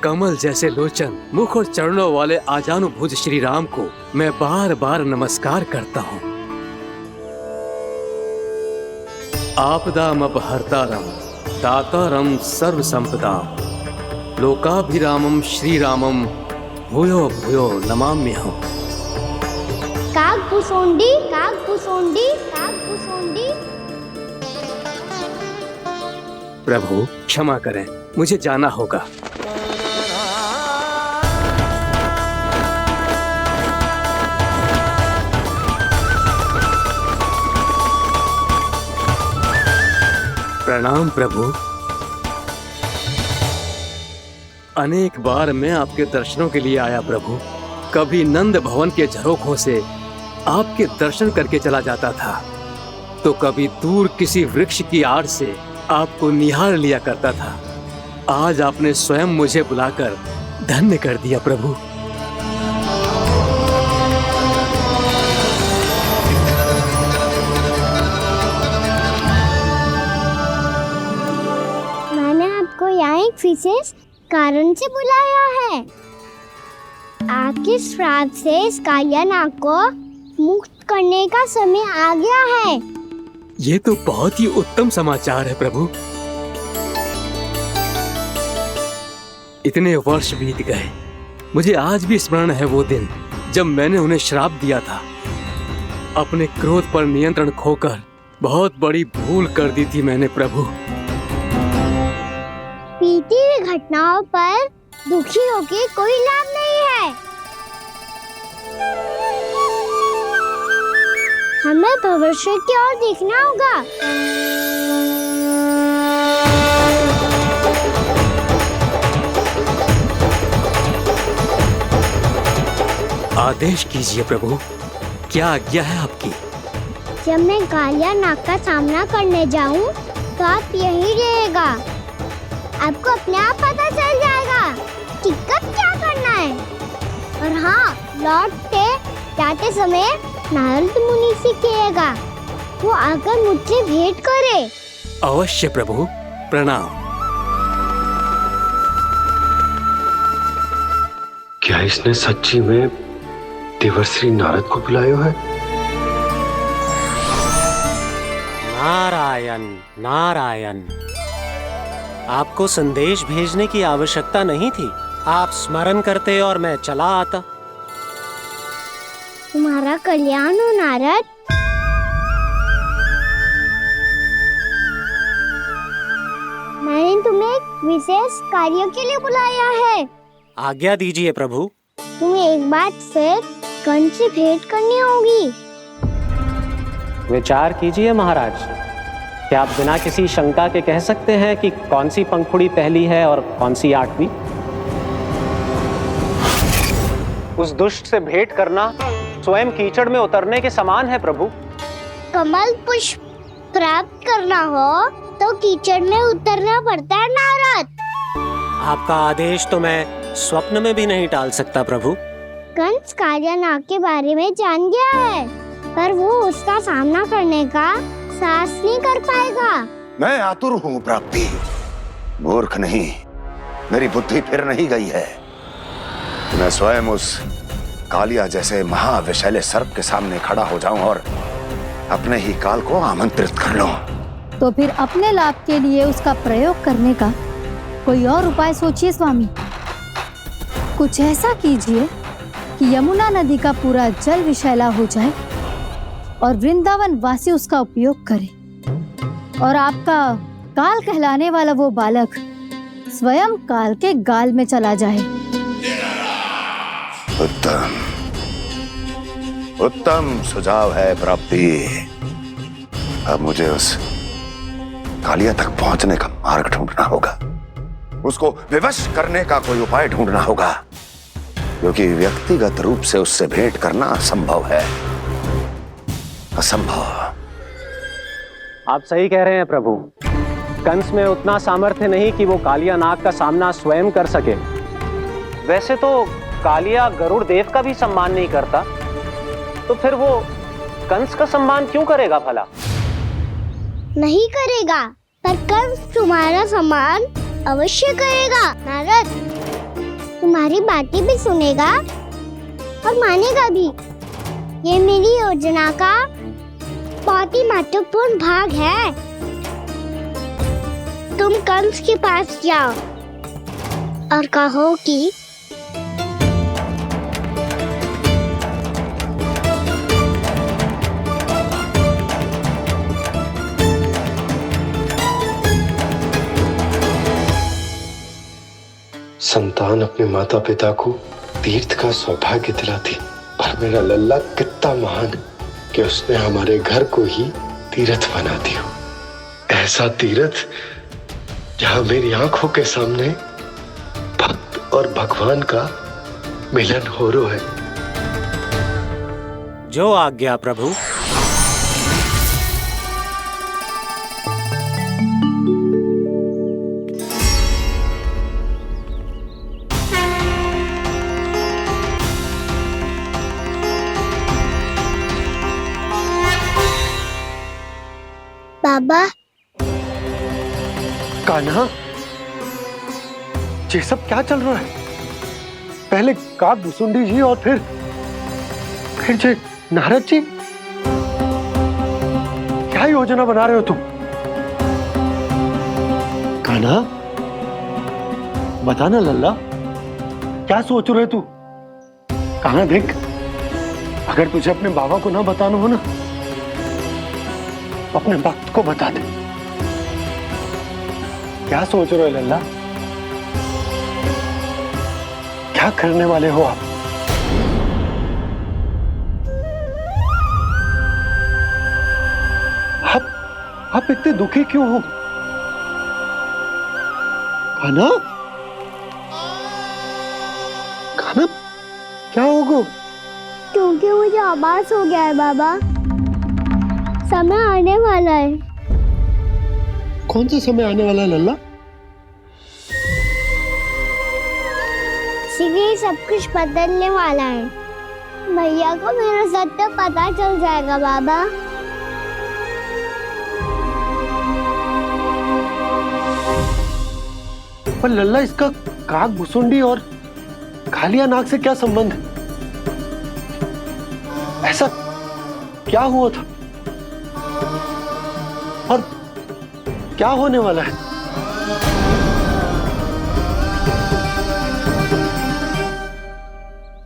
कमल जैसे लोचन, मुख और चरणों वाले आजानुभुज श्री राम को मैं बार बार नमस्कार करता हूँ। आपदामपहर्तारं दातारं सर्व संपदाम लोकाभिरामं श्री रामं भूयो भूयो नमाम्यहम्। कागभूषोंडी कागभूषोंडी कागभूषोंडी। प्रभु क्षमा करें, मुझे जाना होगा। प्रणाम प्रभु। अनेक बार मैं आपके दर्शनों के लिए आया प्रभु। कभी नंद भवन के झरोखों से आपके दर्शन करके चला जाता था, तो कभी दूर किसी वृक्ष की आड़ से आपको निहार लिया करता था। आज आपने स्वयं मुझे बुलाकर धन्य कर दिया प्रभु। मैंने आपको यहाँ एक विशेष कारण से बुलाया है। आपके श्राप से इस कालिया नाग को मुक्त करने का समय आ गया है। ये तो बहुत ही उत्तम समाचार है प्रभु। इतने वर्ष बीत गए, मुझे आज भी स्मरण है वो दिन जब मैंने उन्हें श्राप दिया था। अपने क्रोध पर नियंत्रण खोकर बहुत बड़ी भूल कर दी थी मैंने प्रभु। बीती हुई घटनाओं पर दुखी होके कोई लाभ नहीं है। हमें भविष्य की ओर देखना होगा। आदेश कीजिए प्रभु, क्या आज्ञा है आपकी? जब मैं कालिया नाग का सामना करने जाऊं, तो आप यहीं रहेगा। आपको अपने आप पता चल जाएगा कि कब क्या करना है। और हाँ, लौटते जाते समय नारद मुनि से कहिएगा, वो आकर मुझसे भेंट करे। अवश्य प्रभु, प्रणाम। क्या इसने सच्ची में देवर्षि नारद को बुलाया है? नारायण नारायण, आपको संदेश भेजने की आवश्यकता नहीं थी। आप स्मरण करते और मैं चला आता। तुम्हारा कल्याण हो नारद। मैंने तुम्हें एक विशेष कार्य के लिए बुलाया है। आज्ञा दीजिए प्रभु। तुम्हें एक बार फिर कंस से भेंट करनी होगी। विचार कीजिए महाराज, क्या आप बिना किसी शंका के कह सकते हैं कि कौन सी पंखुड़ी पहली है और कौन सी आठवीं? उस दुष्ट से भेंट करना स्वयं कीचड़ में उतरने के समान है प्रभु। कमल पुष्प प्राप्त करना हो तो कीचड़ में उतरना पड़ता है नारद। आपका आदेश तो मैं स्वप्न में भी नहीं टाल सकता प्रभु। कंस कालिया नाग के बारे में जान गया है, पर वो उसका सामना करने का साहस नहीं कर पाएगा। मैं आतुर हूँ प्राप्ति, मूर्ख नहीं। मेरी बुद्धि फिर नहीं गई है। मैं स्वयं उस कालिया जैसे महाविषैले सर्प के सामने खड़ा हो जाऊं और अपने ही काल को आमंत्रित कर लूं। तो फिर अपने लाभ के लिए उसका प्रयोग करने का कोई और उपाय सोचिए स्वामी। कुछ ऐसा कीजिए कि यमुना नदी का पूरा जल विषैला हो जाए और वृंदावन वासी उसका उपयोग करे, और आपका काल कहलाने वाला वो बालक स्वयं काल के गाल में चला जाए। उत्तम उत्तम सुझाव है प्राप्ति। अब मुझे उस कालिया तक पहुंचने का मार्ग ढूंढना होगा। उसको विवश करने का कोई उपाय ढूंढना होगा, क्योंकि व्यक्तिगत रूप से उससे भेंट करना असंभव है। असंभव। आप सही कह रहे हैं प्रभु। कंस में उतना सामर्थ्य नहीं कि वो कालिया नाग का सामना स्वयं कर सके। वैसे तो कालिया गरुड़ देव का भी सम्मान नहीं करता, तो फिर वो कंस का सम्मान क्यों करेगा भला? नहीं करेगा, पर कंस तुम्हारा सम्मान अवश्य करेगा नारद। तुम्हारी बातें भी सुनेगा और मानेगा भी। ये मेरी योजना का बहुत ही महत्वपूर्ण भाग है। तुम कंस के पास जाओ और कहो कि संतान अपने माता पिता को तीर्थ का सौभाग्य दिलाती, और मेरा लल्ला कितना महान कि उसने हमारे घर को ही तीर्थ बना दिया। ऐसा तीर्थ जहां मेरी आंखों के सामने भक्त और भगवान का मिलन हो रहा है। जो आज्ञा प्रभु। बाबा। कान्हा, ये सब क्या चल रहा है? पहले काक भुसुंडी जी और फिर जे नारद जी। क्या योजना बना रहे हो तुम? कान्हा, बताना लल्ला, क्या सोच रहे तू? कान्हा देख, अगर तुझे अपने बाबा को ना बताना हो ना, तो अपने भक्त को बता दे। क्या सोच रहे हो लल्ला? क्या करने वाले हो आप? आप इतने दुखी क्यों हो? कान्हा, कान्हा, क्या होगा? क्योंकि मुझे आभास हो गया है बाबा, समय आने वाला है। कौन सा समय आने वाला है लल्ला? शीघ्र सब कुछ बदलने वाला है। भैया को मेरा सत्य पता चल जाएगा बाबा। पर लल्ला, इसका काक भुसुंडी और कालिया नाग से क्या संबंध है? ऐसा क्या हुआ था और क्या होने वाला है?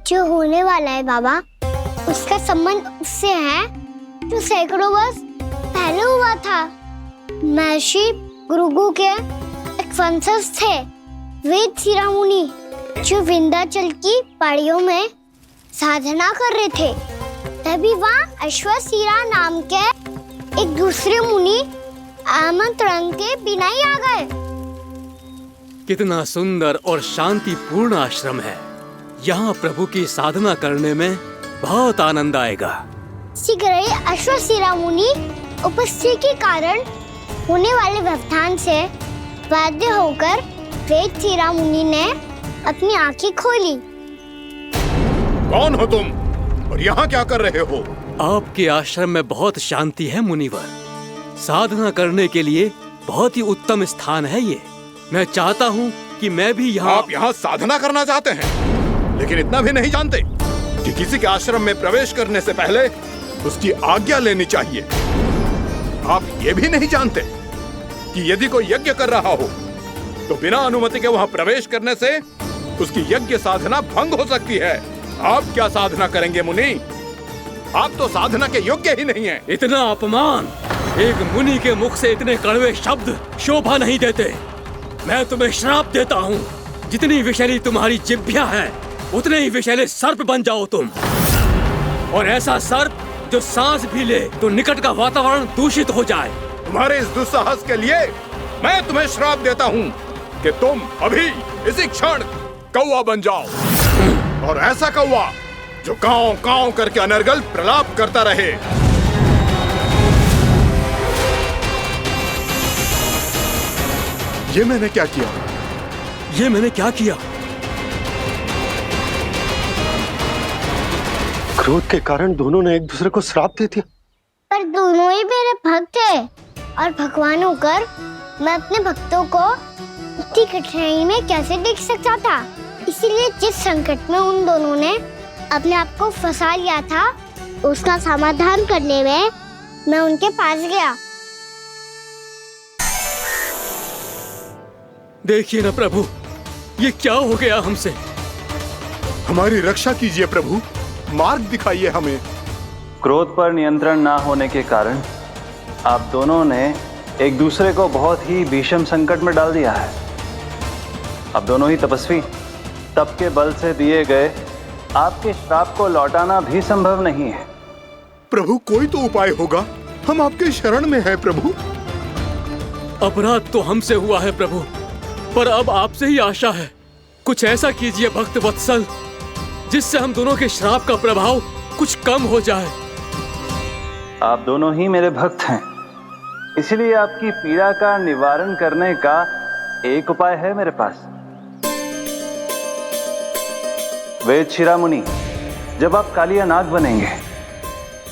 जो होने वाला है बाबा, उसका संबंध उससे है जो सैकड़ों वर्ष पहले हुआ था। महर्षि भृगु के एक वंशज थे वेद शिरोमणि, जो विंध्याचल की पहाड़ियों में साधना कर रहे थे। तभी वहाँ अश्वशिरा नाम के एक दूसरे मुनि आमंत्रण के बिना ही आ गए। कितना सुंदर और शांतिपूर्ण आश्रम है। यहाँ प्रभु की साधना करने में बहुत आनंद आएगा। शीघ्र ही अश्वशिरा मुनि उपस्थिति के कारण होने वाले व्यवधान से बाध्य होकर वेद शिरोमणि ने अपनी आंखें खोली। कौन हो तुम और यहाँ क्या कर रहे हो? आपके आश्रम में बहुत शांति है मुनिवर। साधना करने के लिए बहुत ही उत्तम स्थान है ये। मैं चाहता हूँ कि मैं भी यहाँ। आप यहाँ साधना करना चाहते हैं, लेकिन इतना भी नहीं जानते कि किसी के आश्रम में प्रवेश करने से पहले उसकी आज्ञा लेनी चाहिए। आप ये भी नहीं जानते कि यदि कोई यज्ञ कर रहा हो तो बिना अनुमति के वहाँ प्रवेश करने से उसकी यज्ञ साधना भंग हो सकती है। आप क्या साधना करेंगे मुनि? आप तो साधना के योग्य ही नहीं हैं। इतना अपमान! एक मुनि के मुख से इतने कड़वे शब्द शोभा नहीं देते। मैं तुम्हें श्राप देता हूँ, जितनी विषैली तुम्हारी जिह्वा है उतने ही विषैले सर्प बन जाओ तुम। और ऐसा सर्प जो सांस भी ले तो निकट का वातावरण दूषित हो जाए। तुम्हारे इस दुस्साहस के लिए मैं तुम्हें श्राप देता हूँ कि तुम अभी इसी क्षण कौवा बन जाओ, और ऐसा कौवा जो कांव कांव करके अनर्गल प्रलाप करता रहे। ये मैंने क्या किया? ये मैंने क्या किया? क्रोध के कारण दोनों ने एक दूसरे को श्राप दे दिया। पर दोनों ही मेरे भक्त हैं, और भगवान होकर मैं अपने भक्तों को इतनी कठिनाई में कैसे देख सकता था। इसीलिए जिस संकट में उन दोनों ने अपने आप को फंसा लिया था, उसका समाधान करने में मैं उनके पास गया। देखिए ना प्रभु, ये क्या हो गया हमसे? हमारी रक्षा कीजिए प्रभु, मार्ग दिखाइए हमें। क्रोध पर नियंत्रण ना होने के कारण आप दोनों ने एक दूसरे को बहुत ही भीषण संकट में डाल दिया है। आप दोनों ही तपस्वी, तप के बल से दिए गए आपके श्राप को लौटाना भी संभव नहीं है। प्रभु, कोई तो उपाय होगा, हम आपके शरण में हैं प्रभु। अपराध तो हमसे हुआ है प्रभु, पर अब आपसे ही आशा है। कुछ ऐसा कीजिए भक्त वत्सल, जिससे हम दोनों के श्राप का प्रभाव कुछ कम हो जाए। आप दोनों ही मेरे भक्त हैं, इसलिए आपकी पीड़ा का निवारण करने का एक उपाय है मेरे पास। वेद शिरोमणि, जब आप कालिया नाग बनेंगे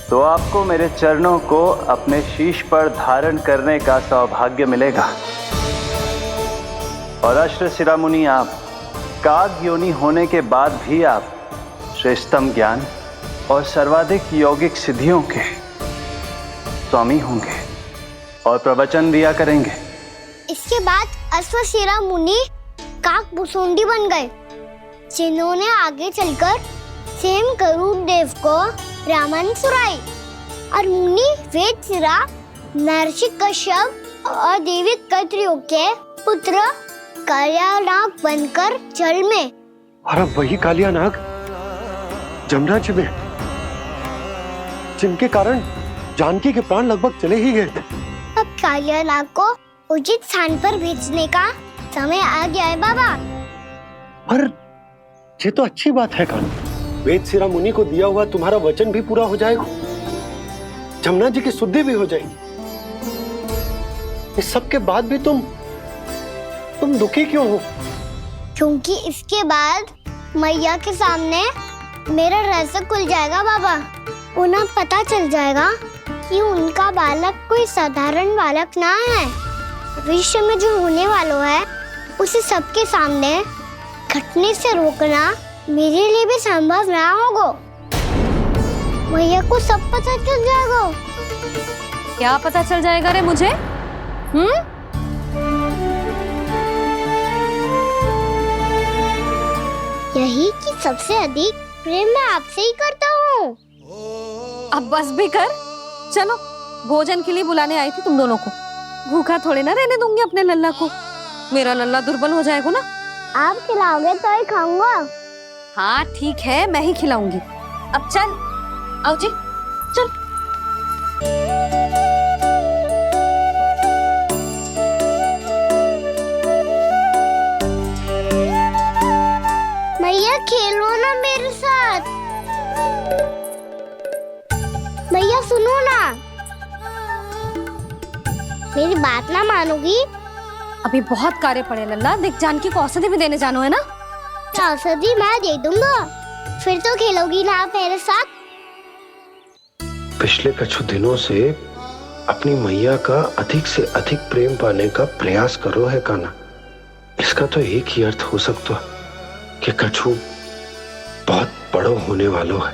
तो आपको मेरे चरणों को अपने शीश पर धारण करने का सौभाग्य मिलेगा। और अश्व शिरोमणि, आप काग योनि होने के बाद भी आप श्रेष्ठतम ज्ञान और सर्वाधिक यौगिक सिद्धियों के स्वामी होंगे। और प्रवचन दिया करेंगे। इसके बाद अश्वशिरा मुनि काक भुसुंडी बन गए, जिन्होंने आगे चलकर सेम गरुड़ देव को रामायण सुनाई। और मुनि वेदशिरा महर्षि कश्यप और देवी कत्रियों के पुत्र कालियानाग बनकर जल में। और अब वही कालियानाग जमुना में, जिनके कारण जानकी के प्राण लगभग चले ही गए थे। अब कालियानाग को उचित स्थान पर भेजने का समय आ गया है बाबा। पर ये तो अच्छी बात है कान्हा, वेदशिरा मुनि को दिया हुआ तुम्हारा वचन भी पूरा हो जाएगा, जमुना जी की शुद्धि भी हो जाएगी। इस सब के बाद भी तुम दुखी क्यों हो? क्योंकि इसके बाद मैया के सामने मेरा रहस्य खुल जाएगा बाबा। उन्हें पता चल जाएगा कि उनका बालक कोई साधारण बालक ना है। भविष्य में जो होने वाला है उसे सबके सामने घटने से रोकना मेरे लिए भी संभव ना होगा। मैया को सब पता चल जाएगा। क्या पता चल जाएगा रे मुझे? यही कि सबसे अधिक प्रेम मैं आपसे ही करता हूँ। अब बस भी कर, चलो भोजन के लिए बुलाने आई थी तुम दोनों को। भूखा थोड़े ना रहने दूंगी अपने लल्ला को, मेरा लल्ला दुर्बल हो जाएगा ना। आप खिलाओगे तो ही खाऊंगा। हाँ ठीक है, मैं ही खिलाऊंगी। अब चल, आओ जी चल। मैया खेलो ना मेरे साथ। मैया सुनो ना, मेरी बात ना मानोगी? अभी बहुत कार्य पड़े लल्ला, देख जानकी को औषधि भी देने जानो है ना। औषधि मैं दे दूंगा, फिर तो खेलोगी ना आप मेरे साथ। पिछले कुछ दिनों से अपनी मैया का अधिक से अधिक प्रेम पाने का प्रयास करो है कान्हा। इसका तो एक ही अर्थ हो सकता है कि कछु बहुत बड़ो होने वालों है।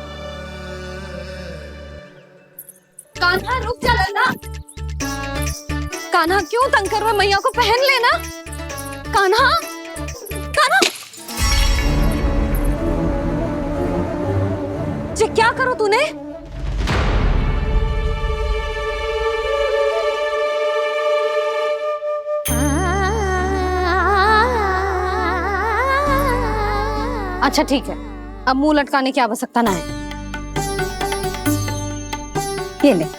कान्हा रुक जा लल्ला। कान्हा क्यों तंग कर रहा है? मैया को पहन लेना। कान्हा, कान्हा, ये क्या करो तूने? अच्छा ठीक है, अब मुंह लटकाने की आवश्यकता ना है। ये ले।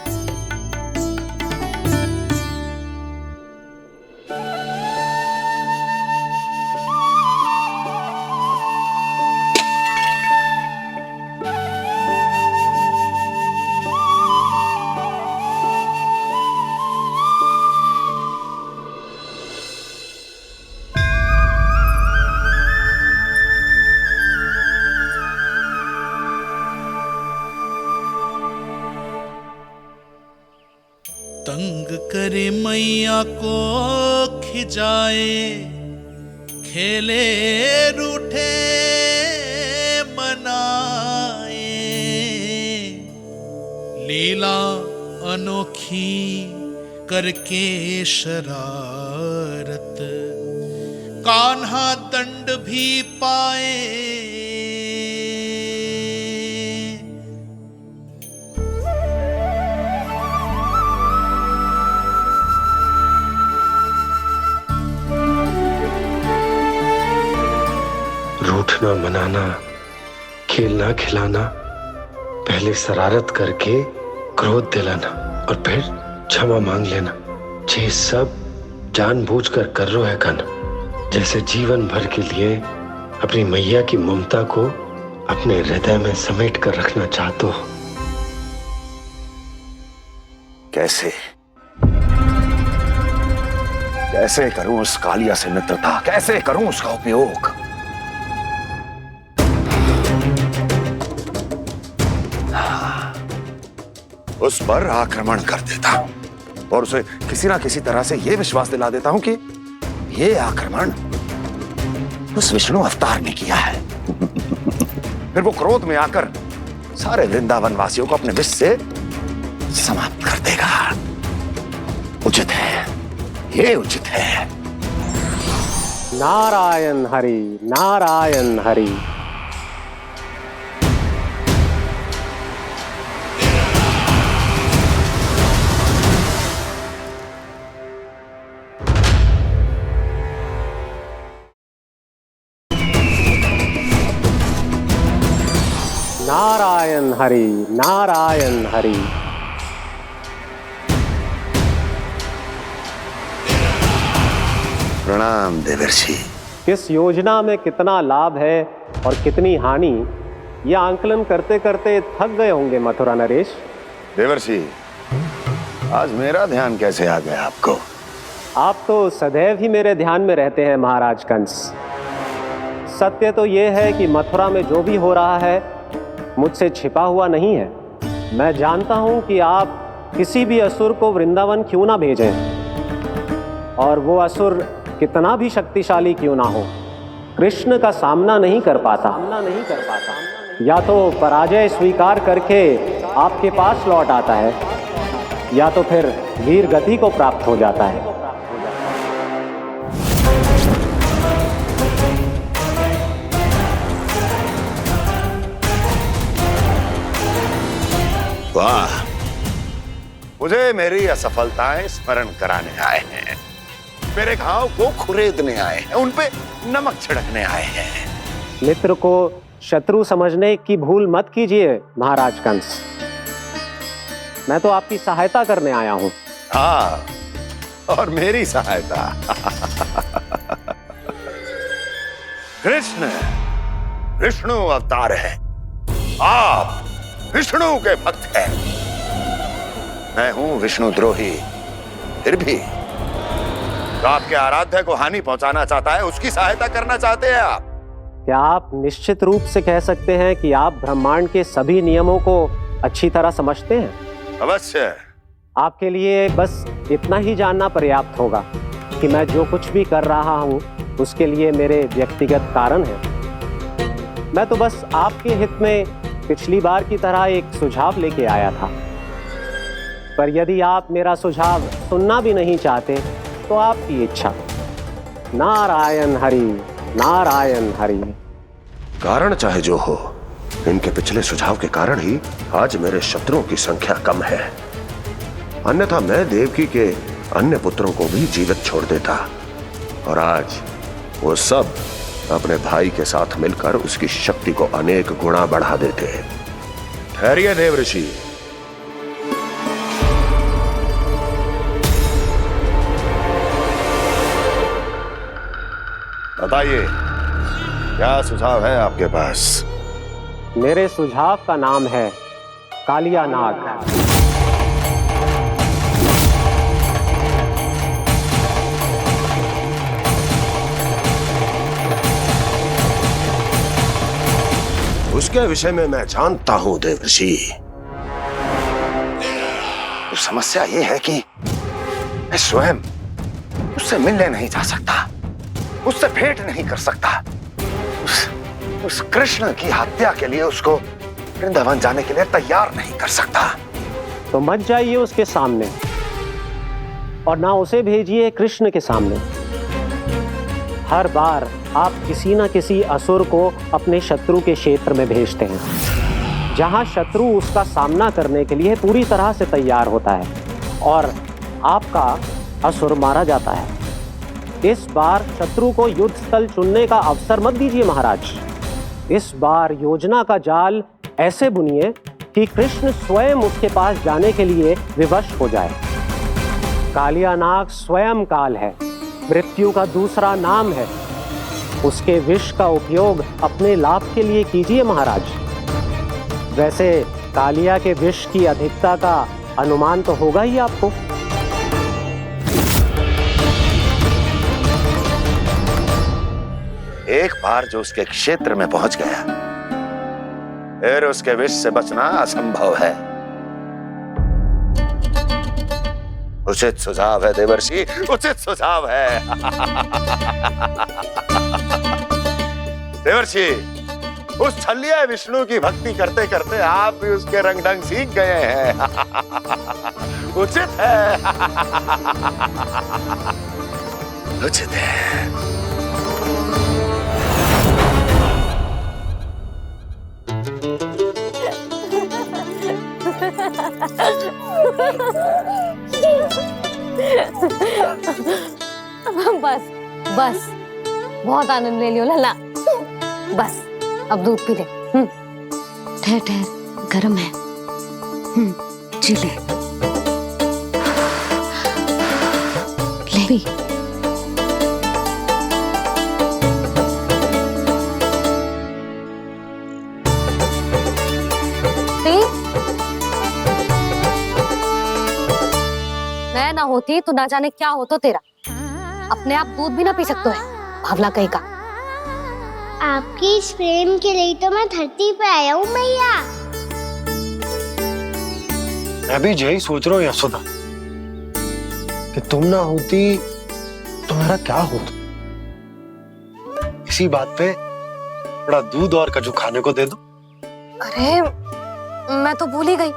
तंग करे मैया को खिजाए, खेले रूठे मनाए, लीला अनोखी करके शरारत, कान्हा दंड भी पाए। रूठना मनाना, खेलना खिलाना, पहले शरारत करके क्रोध दिलाना और फिर क्षमा मांग लेना, ये सब जानबूझकर कर रहे है कान्हा। जैसे जीवन भर के लिए अपनी मैया की ममता को अपने हृदय में समेट कर रखना चाहते हो। कैसे कैसे करूं उस कालिया से मित्रता, कैसे करूं उसका उपयोग? उस पर आक्रमण कर देता हूं और उसे किसी ना किसी तरह से यह विश्वास दिला देता हूं कि यह आक्रमण उस विष्णु अवतार ने किया है। फिर वो क्रोध में आकर सारे वृंदावन वासियों को अपने विष से समाप्त कर देगा। उचित है, ये उचित है। नारायण हरि, नारायण हरि। नारायण हरि, नारायण हरि। प्रणाम देवर्षि। किस योजना में कितना लाभ है और कितनी हानि, यह आंकलन करते करते थक गए होंगे मथुरा नरेश। देवर्षि, आज मेरा ध्यान कैसे आ गया आपको? आप तो सदैव ही मेरे ध्यान में रहते हैं महाराज कंस। सत्य तो यह है कि मथुरा में जो भी हो रहा है मुझसे छिपा हुआ नहीं है। मैं जानता हूं कि आप किसी भी असुर को वृंदावन क्यों ना भेजें, और वो असुर कितना भी शक्तिशाली क्यों ना हो, कृष्ण का सामना नहीं कर पाता। या तो पराजय स्वीकार करके आपके पास लौट आता है, या तो फिर वीर गति को प्राप्त हो जाता है। वाह, मुझे मेरी असफलताएं स्मरण कराने आए हैं, मेरे घाव को खुरेदने आए हैं, उन पे नमक छिड़कने आए हैं। मित्र को शत्रु समझने की भूल मत कीजिए महाराज कंस। मैं तो आपकी सहायता करने आया हूं। हाँ, और मेरी सहायता। कृष्ण विष्णु अवतार है, आप विष्णु के भक्त हैं। मैं हूं विष्णु द्रोही, फिर भी तो आपके आराध्य को हानि पहुंचाना चाहता है, उसकी सहायता करना चाहते हैं आप। क्या आप निश्चित रूप से कह सकते हैं कि आप ब्रह्मांड के सभी नियमों को अच्छी तरह समझते हैं? अवश्य। आपके लिए बस इतना ही जानना पर्याप्त होगा कि मैं जो कुछ भी कर रहा हूं उसके लिए मेरे व्यक्तिगत कारण हैं। मैं तो बस आपके हित में पिछली बार की तरह एक सुझाव लेके आया था, पर यदि आप मेरा सुझाव सुनना भी नहीं चाहते तो आपकी इच्छा। नारायण हरि, नारायण हरि। कारण चाहे जो हो, इनके पिछले सुझाव के कारण ही आज मेरे शत्रुओं की संख्या कम है। अन्यथा मैं देवकी के अन्य पुत्रों को भी जीवित छोड़ देता, और आज वो सब अपने भाई के साथ मिलकर उसकी शक्ति को अनेक गुणा बढ़ा देते। ठहरिए देवऋषि, बताइए क्या सुझाव है आपके पास? मेरे सुझाव का नाम है कालिया नाग। उसके विषय में मैं जानता हूं देवर्षि। तो समस्या यह है कि मैं स्वयं उससे मिलने नहीं जा सकता, उससे भेंट नहीं कर सकता। उस कृष्ण की हत्या के लिए उसको वृंदावन जाने के लिए तैयार नहीं कर सकता। तो मत जाइए उसके सामने, और ना उसे भेजिए कृष्ण के सामने। हर बार आप किसी न किसी असुर को अपने शत्रु के क्षेत्र में भेजते हैं, जहां शत्रु उसका सामना करने के लिए पूरी तरह से तैयार होता है और आपका असुर मारा जाता है। इस बार शत्रु को युद्ध स्थल चुनने का अवसर मत दीजिए महाराज। इस बार योजना का जाल ऐसे बुनिए कि कृष्ण स्वयं उसके पास जाने के लिए विवश हो जाए। कालिया नाग स्वयं काल है, मृत्यु का दूसरा नाम है। उसके विष का उपयोग अपने लाभ के लिए कीजिए महाराज। वैसे कालिया के विष की अधिकता का अनुमान तो होगा ही आपको। एक बार जो उसके क्षेत्र में पहुंच गया, फिर उसके विष से बचना असंभव है। उचित सुझाव है देवर्षि, उचित सुझाव है। देवर्षि, उस छलिया विष्णु की भक्ति करते करते आप भी उसके रंग ढंग सीख गए हैं। उचित है। उचित है। बस बस बहुत आनंद ले लियो लल्ला, बस अब दूध पी ले। ठहर ठहर, गर्म है। जी ले ले। मैं ना होती तो ना जाने क्या होता तेरा। अपने आप दूध भी ना पी सकते है, भावला कहीं का। आपकी इस प्रेम के लिए तो मैं धरती पे आया हूँ मैया। मैं भी यही सोच रहा हूँ यशोदा कि तुम ना होती तो मेरा क्या होता। इसी बात पे थोड़ा दूध और कजू खाने को दे दो। अरे मैं तो भूल ही गई।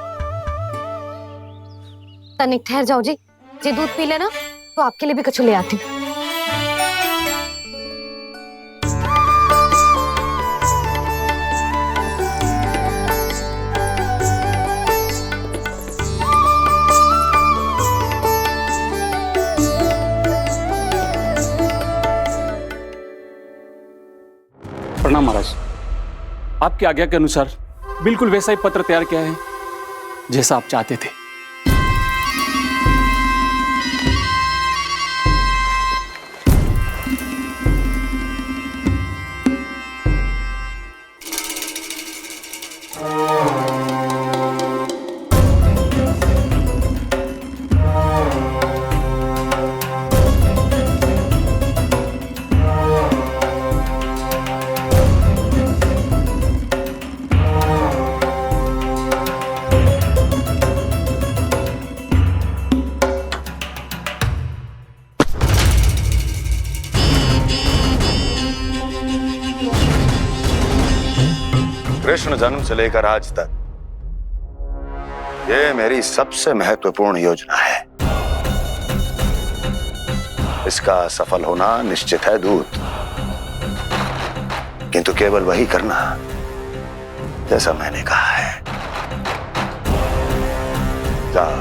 तनिक ठहर जाओ जी, दूध पी लेना तो आपके लिए भी कछु ले आती हूँ। प्रणाम महाराज। आपकी आज्ञा के अनुसार बिल्कुल वैसा ही पत्र तैयार किया है जैसा आप चाहते थे। कृष्ण जन्म से लेकर आज तक ये मेरी सबसे महत्वपूर्ण योजना है। इसका सफल होना निश्चित है दूत, किंतु केवल वही करना जैसा मैंने कहा है। जाओ।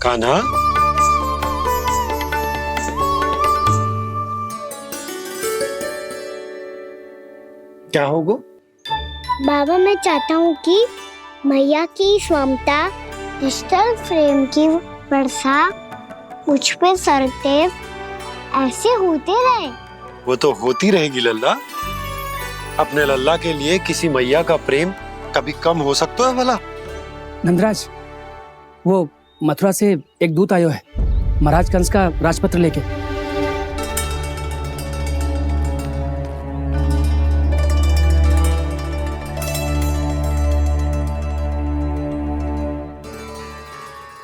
कान्हा, क्या होगा? बाबा मैं चाहता हूँ कि मैया की स्वमता क्रिस्टल फ्रेम की वर्षा मुझ पे सरते ऐसे होते रहे। वो तो होती रहेगी लल्ला। अपने लल्ला के लिए किसी मैया का प्रेम कभी कम हो सकता है भला? नंदराज, वो मथुरा से एक दूत आयो है महाराज कंस का राजपत्र लेके।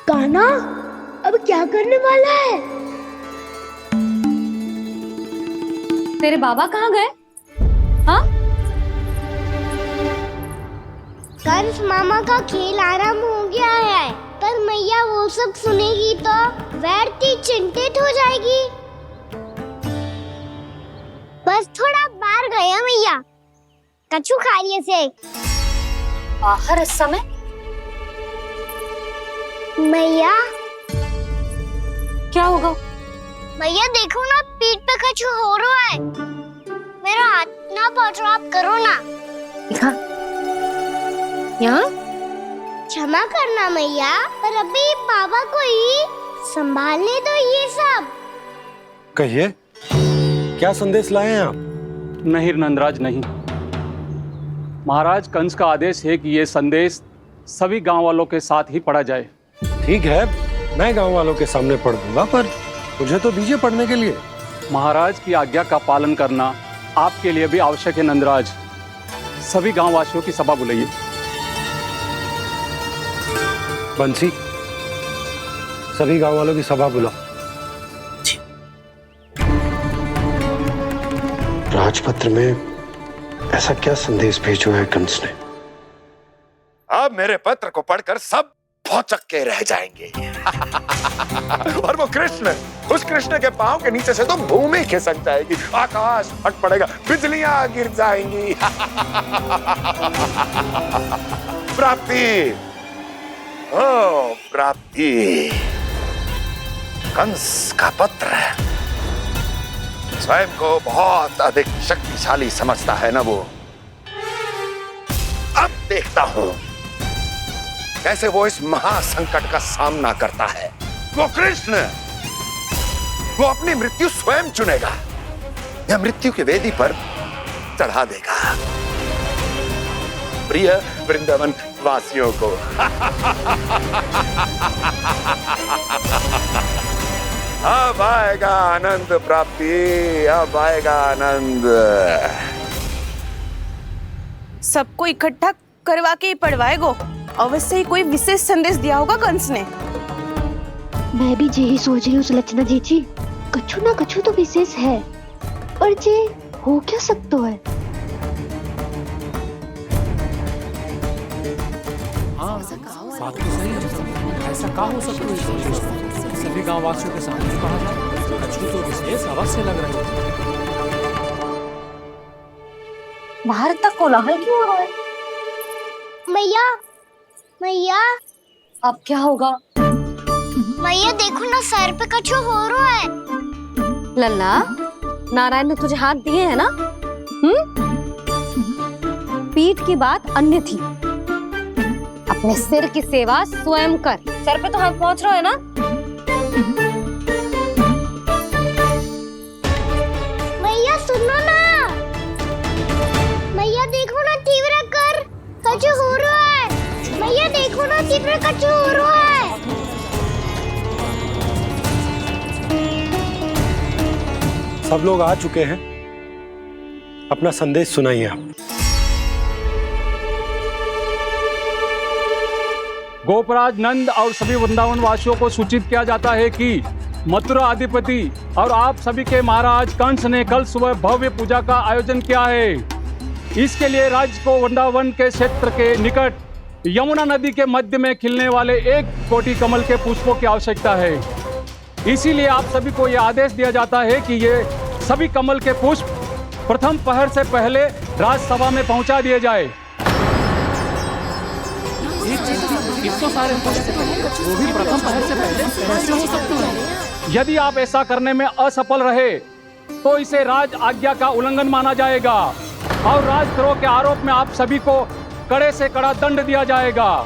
कान्हा अब क्या करने वाला है? तेरे बाबा कहाँ गए? हाँ? कंस मामा का खेल आरंभ हो गया है, पर मैया वो सब सुनेगी तो व्यर्थ चिंतित हो जाएगी। बस थोड़ा बाहर गया मैया, कछु खा लिए से। बाहर इस समय? मैया क्या होगा? मैया देखो ना, पीठ पे कुछ हो रहा है। मेरा हाथ ना पकड़ो, आप करो ना। यहाँ? क्षमा करना मैया, पर अभी बाबा को ही संभालने दो ये सब। कहिए, क्या संदेश लाए हैं आप? नहीं नंदराज नहीं। महाराज कंस का आदेश है कि ये संदेश सभी गांव वालों के साथ ही पढ़ा जाए। ठीक है, मैं गांव वालों के सामने पढ़ दूंगा, पर मुझे तो दीजिए पढ़ने के लिए। महाराज की आज्ञा का पालन करना आपके लिए भी आवश्यक है नंदराज। सभी गांव वासियों की सभा बुलाइए। बंसी, सभी गांव वालों की सभा बुलाओ। राजपत्र में ऐसा क्या संदेश भेजो है कंस ने? अब मेरे पत्र को पढ़कर सब भौचक के रह जाएंगे। और वो कृष्ण, उस कृष्ण के पांव के नीचे से तो भूमि खिसक जाएगी, आकाश फट पड़ेगा, बिजलियां गिर जाएंगी। प्राप्ति, ओ प्राप्ति, कंस का पत्र। स्वयं को बहुत अधिक शक्तिशाली समझता है ना वो। अब देखता हूं कैसे वो इस महासंकट का सामना करता है। वो कृष्ण, वो अपनी मृत्यु स्वयं चुनेगा या मृत्यु की वेदी पर चढ़ा देगा। प्रिय वृंदावन वासियों को अब आएगा आनंद प्राप्ति, अब आएगा आनंद। सबको इकट्ठा करवा के ही पढ़वाएगो। अवश्य ही कोई विशेष संदेश दिया होगा कंस ने। मैं भी यही सोच रही हूँ सुलक्षणा जी, कछु ना कछु तो विशेष है, और जे हो क्या सकता है? बात तो सही है। ऐसा क्या हो सकता है? सभी गांव वासियों के सामने कहा जाए, कछु तो विशेष अवश्य लग रहे हैं। बाहर तक कोलाहल क्यों हो रहा है? मैया, मैया, अब क्या होगा? मैया देखो ना, सर पे कछु हो रहा है। लल्ला, नारायण ने तुझे हाथ दिए हैं ना? पीठ की बात अन्य थी। अपने सिर की सेवा स्वयं कर। सर पे तो हाथ पहुंच रहा है ना? मैया सुनो ना, मैया देखो ना, तीव्र कर कछु हो रहा है। मैया देखो ना, तीव्र कछु हो रहा है। सब लोग आ चुके हैं, अपना संदेश सुनाइए आप। गोपराज नंद और सभी वृंदावन वासियों को सूचित किया जाता है कि मथुरा अधिपति और आप सभी के महाराज कंस ने कल सुबह भव्य पूजा का आयोजन किया है। इसके लिए राज्य को वृंदावन के क्षेत्र के निकट यमुना नदी के मध्य में खिलने वाले 1 कोटि कमल के पुष्पों की आवश्यकता है। इसीलिए आप सभी को यह आदेश दिया जाता है कि ये सभी कमल के पुष्प प्रथम पहर से पहले राजसभा में पहुंचा दिए जाए। सारे वो भी प्रथम पहर से पहले कैसे हो सकता है? यदि आप ऐसा करने में असफल रहे तो इसे राज आज्ञा का उल्लंघन माना जाएगा और राजद्रोह के आरोप में आप सभी को कड़े से कड़ा दंड दिया जाएगा।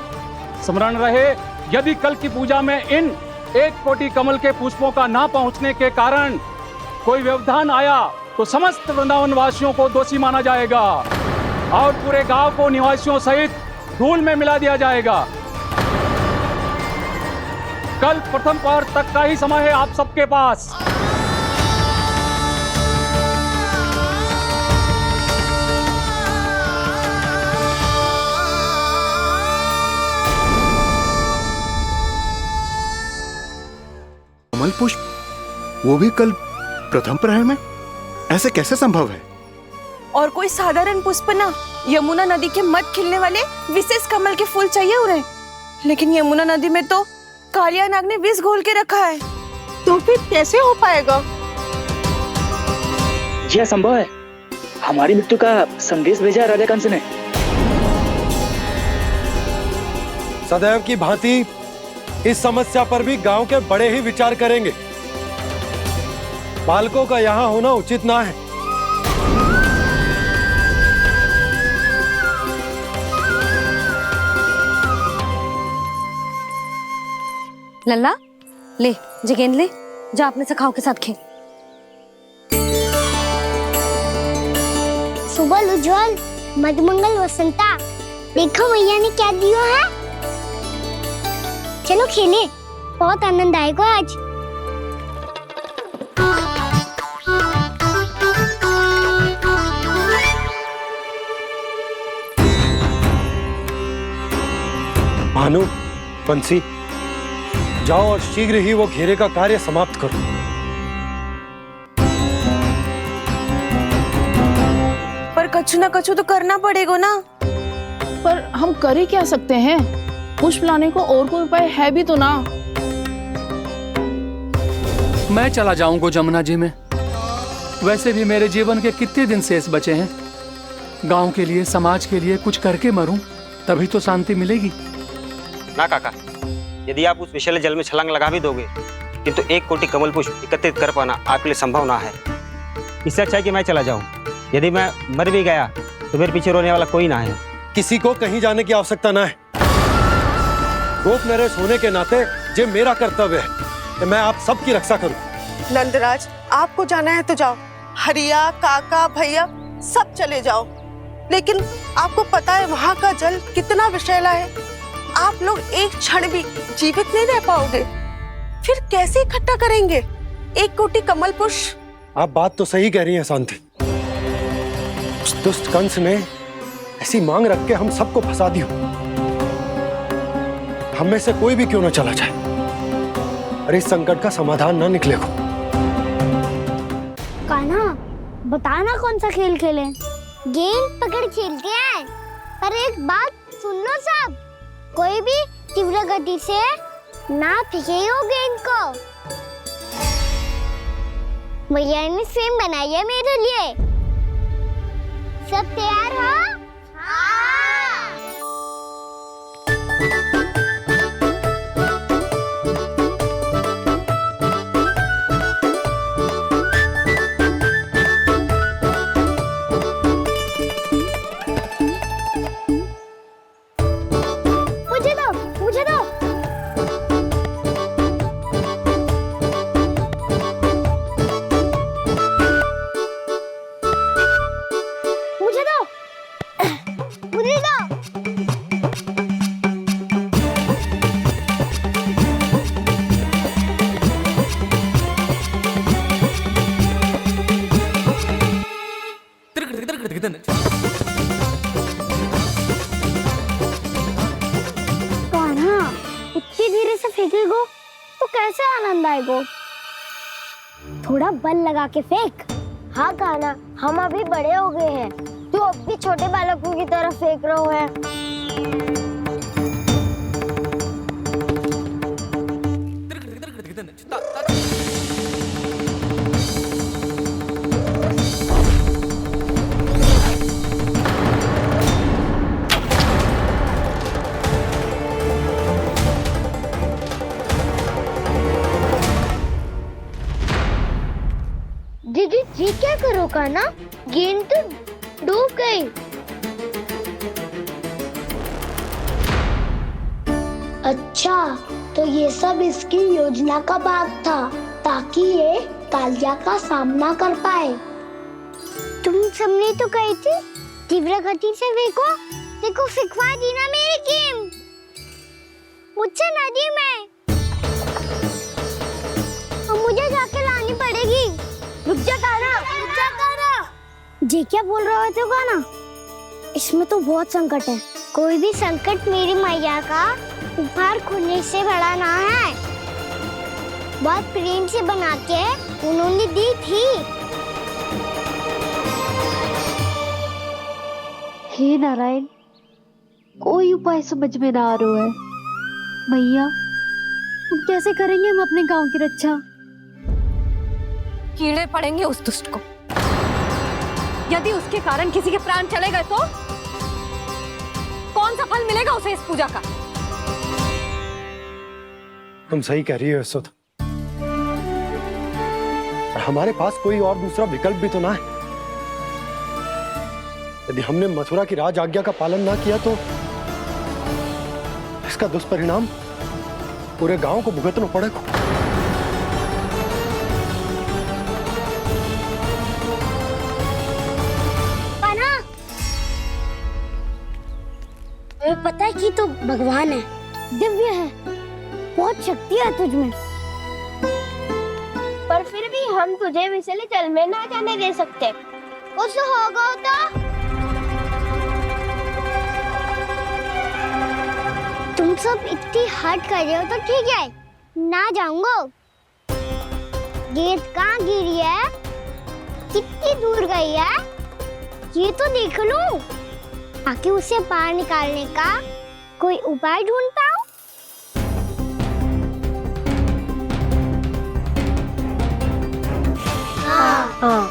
स्मरण रहे, यदि कल की पूजा में इन 1 कोटि कमल के पुष्पों का ना पहुंचने के कारण कोई व्यवधान आया तो समस्त वृंदावन वासियों को दोषी माना जाएगा और पूरे गांव को निवासियों सहित धूल में मिला दिया जाएगा। कल प्रथम पहर तक का ही समय है आप सबके पास। कमल पुष्प, वो भी कल प्रथम प्रहर में? ऐसे कैसे संभव है? और कोई साधारण पुष्प ना, यमुना नदी के मध्य खिलने वाले विशेष कमल के फूल चाहिए उन्हें। लेकिन यमुना नदी में तो कालिया नाग ने विष घोल के रखा है, तो फिर कैसे हो पाएगा? यह असंभव है। हमारी मृत्यु का संदेश भेजा राजा कंस ने। सदैव की भांति इस समस्या पर भी गांव के बड़े ही विचार करेंगे। बालकों का यहाँ होना उचित ना है। लल्ला, ले जे गेंद ले, जा अपने सखाओं के साथ खेल। सुबह उज्जवल, मधुमंगल वसंता, देखो मैया ने क्या दिया है। चलो खेलें, बहुत आनंद आएगा आज। भानु, बंसी, जाओ और शीघ्र ही वो घेरे का कार्य समाप्त करो। पर कछु ना कछु तो करना पड़ेगा ना। पर हम कर ही क्या सकते हैं? पुष्प लाने को और कोई उपाय है भी तो ना। मैं चला जाऊंगा जमुना जी में। वैसे भी मेरे जीवन के कितने दिन शेष बचे हैं। गांव के लिए, समाज के लिए कुछ करके मरूं, तभी तो शांति मिलेगी। ना काका, यदि आप उस विषैले जल में छलांग लगा भी दोगे, किंतु 1 कोटि कमल पुष्प एकत्रित कर पाना आपके लिए संभव ना है। इससे अच्छा है कि मैं चला जाऊं। यदि मैं मर भी गया तो मेरे पीछे रोने वाला कोई ना है। किसी को कहीं जाने की आवश्यकता ना है। गोप नरेश होने के नाते ये मेरा कर्तव्य है कि मैं आप सबकी रक्षा करूं। नंदराज, आपको जाना है तो जाओ। हरिया, काका, भैया सब चले जाओ। लेकिन आपको पता है वहाँ का जल कितना विषैला है। आप लोग एक क्षण भी जीवित नहीं रह पाओगे। फिर कैसे इकट्ठा करेंगे 1 कोटि कमल पुष्प? आप बात तो सही कह रही हैं शांति। उस दुष्ट कंस ने ऐसी मांग रख के हम सबको फंसा दिया। हम में से कोई भी क्यों ना चला जाए और इस संकट का समाधान ना निकले को। कान्हा, बताना कौन सा खेल खेलें? गेंद पकड़ खेलते हैं। पर एक बात सुन लो सब, कोई भी तीव्र गति से ना फेंकेगा गेंद को। भैया ने फ्रेम बनाई है मेरे लिए। सब तैयार हो? हाँ। मुझे दो, मुझे दो। मुझे दो, मुझे दो। कान्हा, इतनी धीरे से फेंकेगो तो कैसे आनंद आएगो? थोड़ा बल लगा के फेंक। हाँ कान्हा, हम अभी बड़े हो गए हैं, तू अब भी छोटे बालकों की तरह फेंक रहा है। दीदी जी क्या करो कान्हा? गेंद तो डूब गई। अच्छा, तो ये सब इसकी योजना का भाग था ताकि ये कालिया का सामना कर पाए। तुम सबने तो कही थी तीव्र गति से फेंको। देखो फिकवा दी ना मेरी गेम। मुझसे नदी में। अब मुझे जाके लानी पड़ेगी। रुक जा कान्हा, रुक जा कान्हा। जी क्या बोल रहे थे कान्हा? इसमें तो बहुत संकट है। कोई भी संकट मेरी मैया का उपहार खोने से बड़ा ना है। बहुत प्रेम से बना के उन्होंने दी थी। हे नारायण, कोई उपाय समझ में ना आ रहा है। मैया, हम कैसे करेंगे हम अपने गांव की रक्षा? कीड़े पड़ेंगे उस दुष्ट को। यदि उसके कारण किसी के प्राण चले गए तो कौन सा फल मिलेगा उसे इस पूजा का? तुम सही कह रही हो यशोदा। और हमारे पास कोई और दूसरा विकल्प भी तो ना है। यदि हमने मथुरा की राज आज्ञा का पालन ना किया तो इसका दुष्परिणाम पूरे गांव को भुगतना पड़ेगा। तुम्हें पता है कि तो भगवान है, दिव्य है, बहुत शक्ति है तुझमें। पर फिर भी हम तुझे विषैले जल में ना जाने दे सकते। कुछ होगा तो तुम सब इतनी हट कर रहे हो तो ठीक है, ना जाऊंगा। गेंद कहाँ गिरी है, कितनी दूर गई है, ये तो देख लूं, ताकि उसे बाहर निकालने का कोई उपाय ढूंढ पाऊं। हाँ।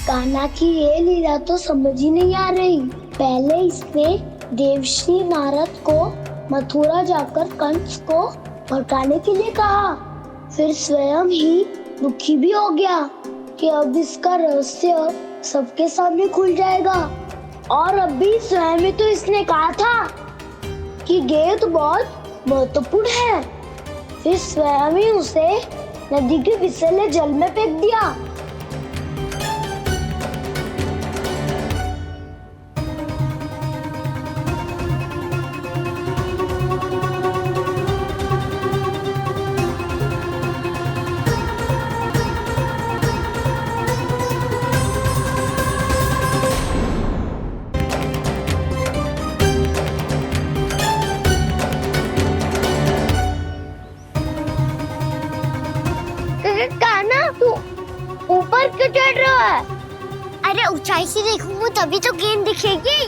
कान्हा की ये लीला तो समझ ही नहीं आ रही। पहले इसने देवर्षि नारद को मथुरा जाकर कंस को भड़काने के लिए कहा, फिर स्वयं ही दुखी भी हो गया कि अब इसका रहस्य सबके सामने खुल जाएगा। और अभी स्वयं में तो इसने कहा था कि गेंद बहुत महत्वपूर्ण है, फिर स्वयं ही उसे नदी के विषैले जल में फेंक दिया। कान्हा, तू ऊपर क्यों चढ़ रहा है? अरे ऊंचाई से देखूंगा तभी तो गेंद दिखेगी।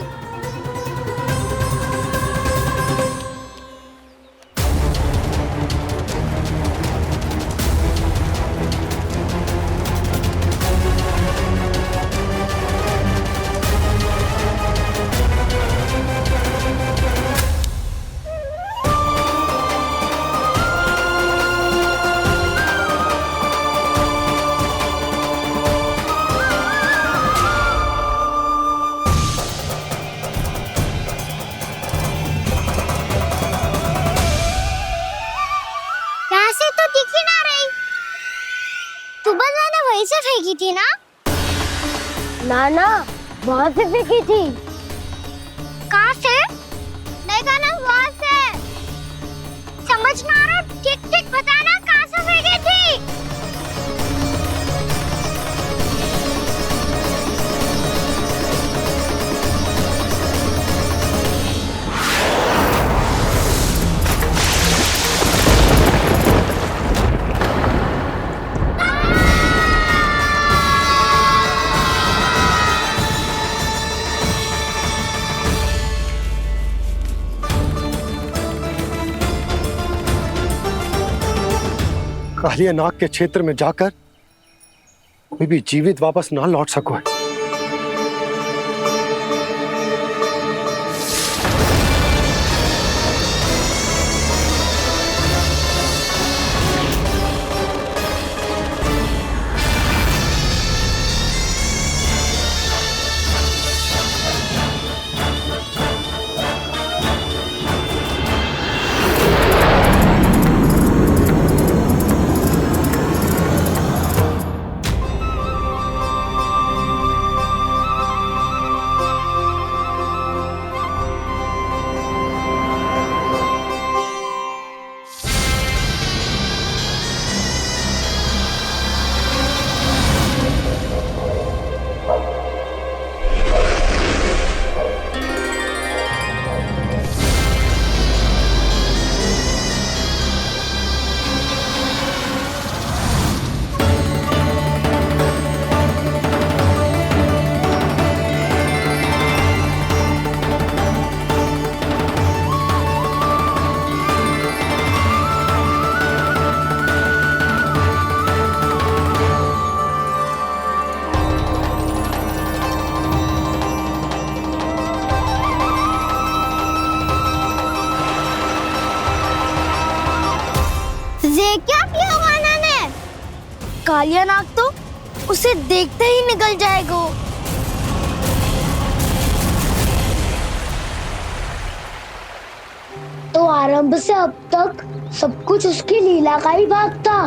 वहीं से फेंकी थी ना? ना, वहाँ से फेंकी थी। कहाँ से? नहीं कहना वहाँ से। समझ में आ रहा? ठीक बताना कहाँ से फेंकी थी? कालिया नाग के क्षेत्र में जाकर कोई भी जीवित वापस ना लौट सको है। कालिया नाग तो उसे देखते ही निकल जाएगा। तो आरंभ से अब तक सब कुछ उसकी लीला का ही भाग था।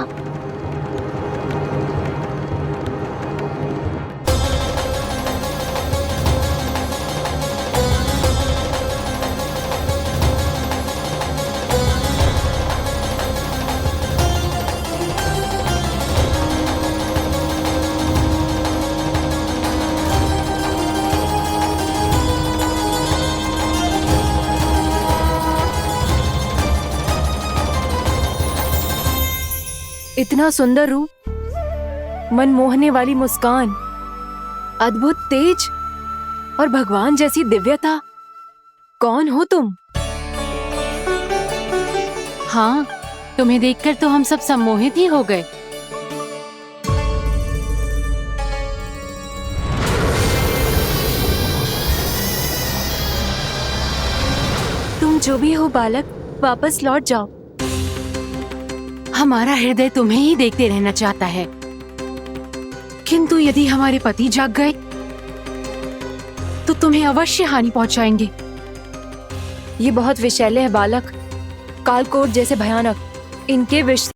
इतना सुंदर रूप, मन मोहने वाली मुस्कान, अद्भुत तेज और भगवान जैसी दिव्यता। कौन हो तुम? हाँ, तुम्हें देखकर तो हम सब सम्मोहित ही हो गए। तुम जो भी हो बालक, वापस लौट जाओ। हमारा हृदय तुम्हें ही देखते रहना चाहता है, किंतु यदि हमारे पति जाग गए तो तुम्हें अवश्य हानि पहुंचाएंगे। ये बहुत विषैले है बालक, कालकोट जैसे भयानक। इनके विष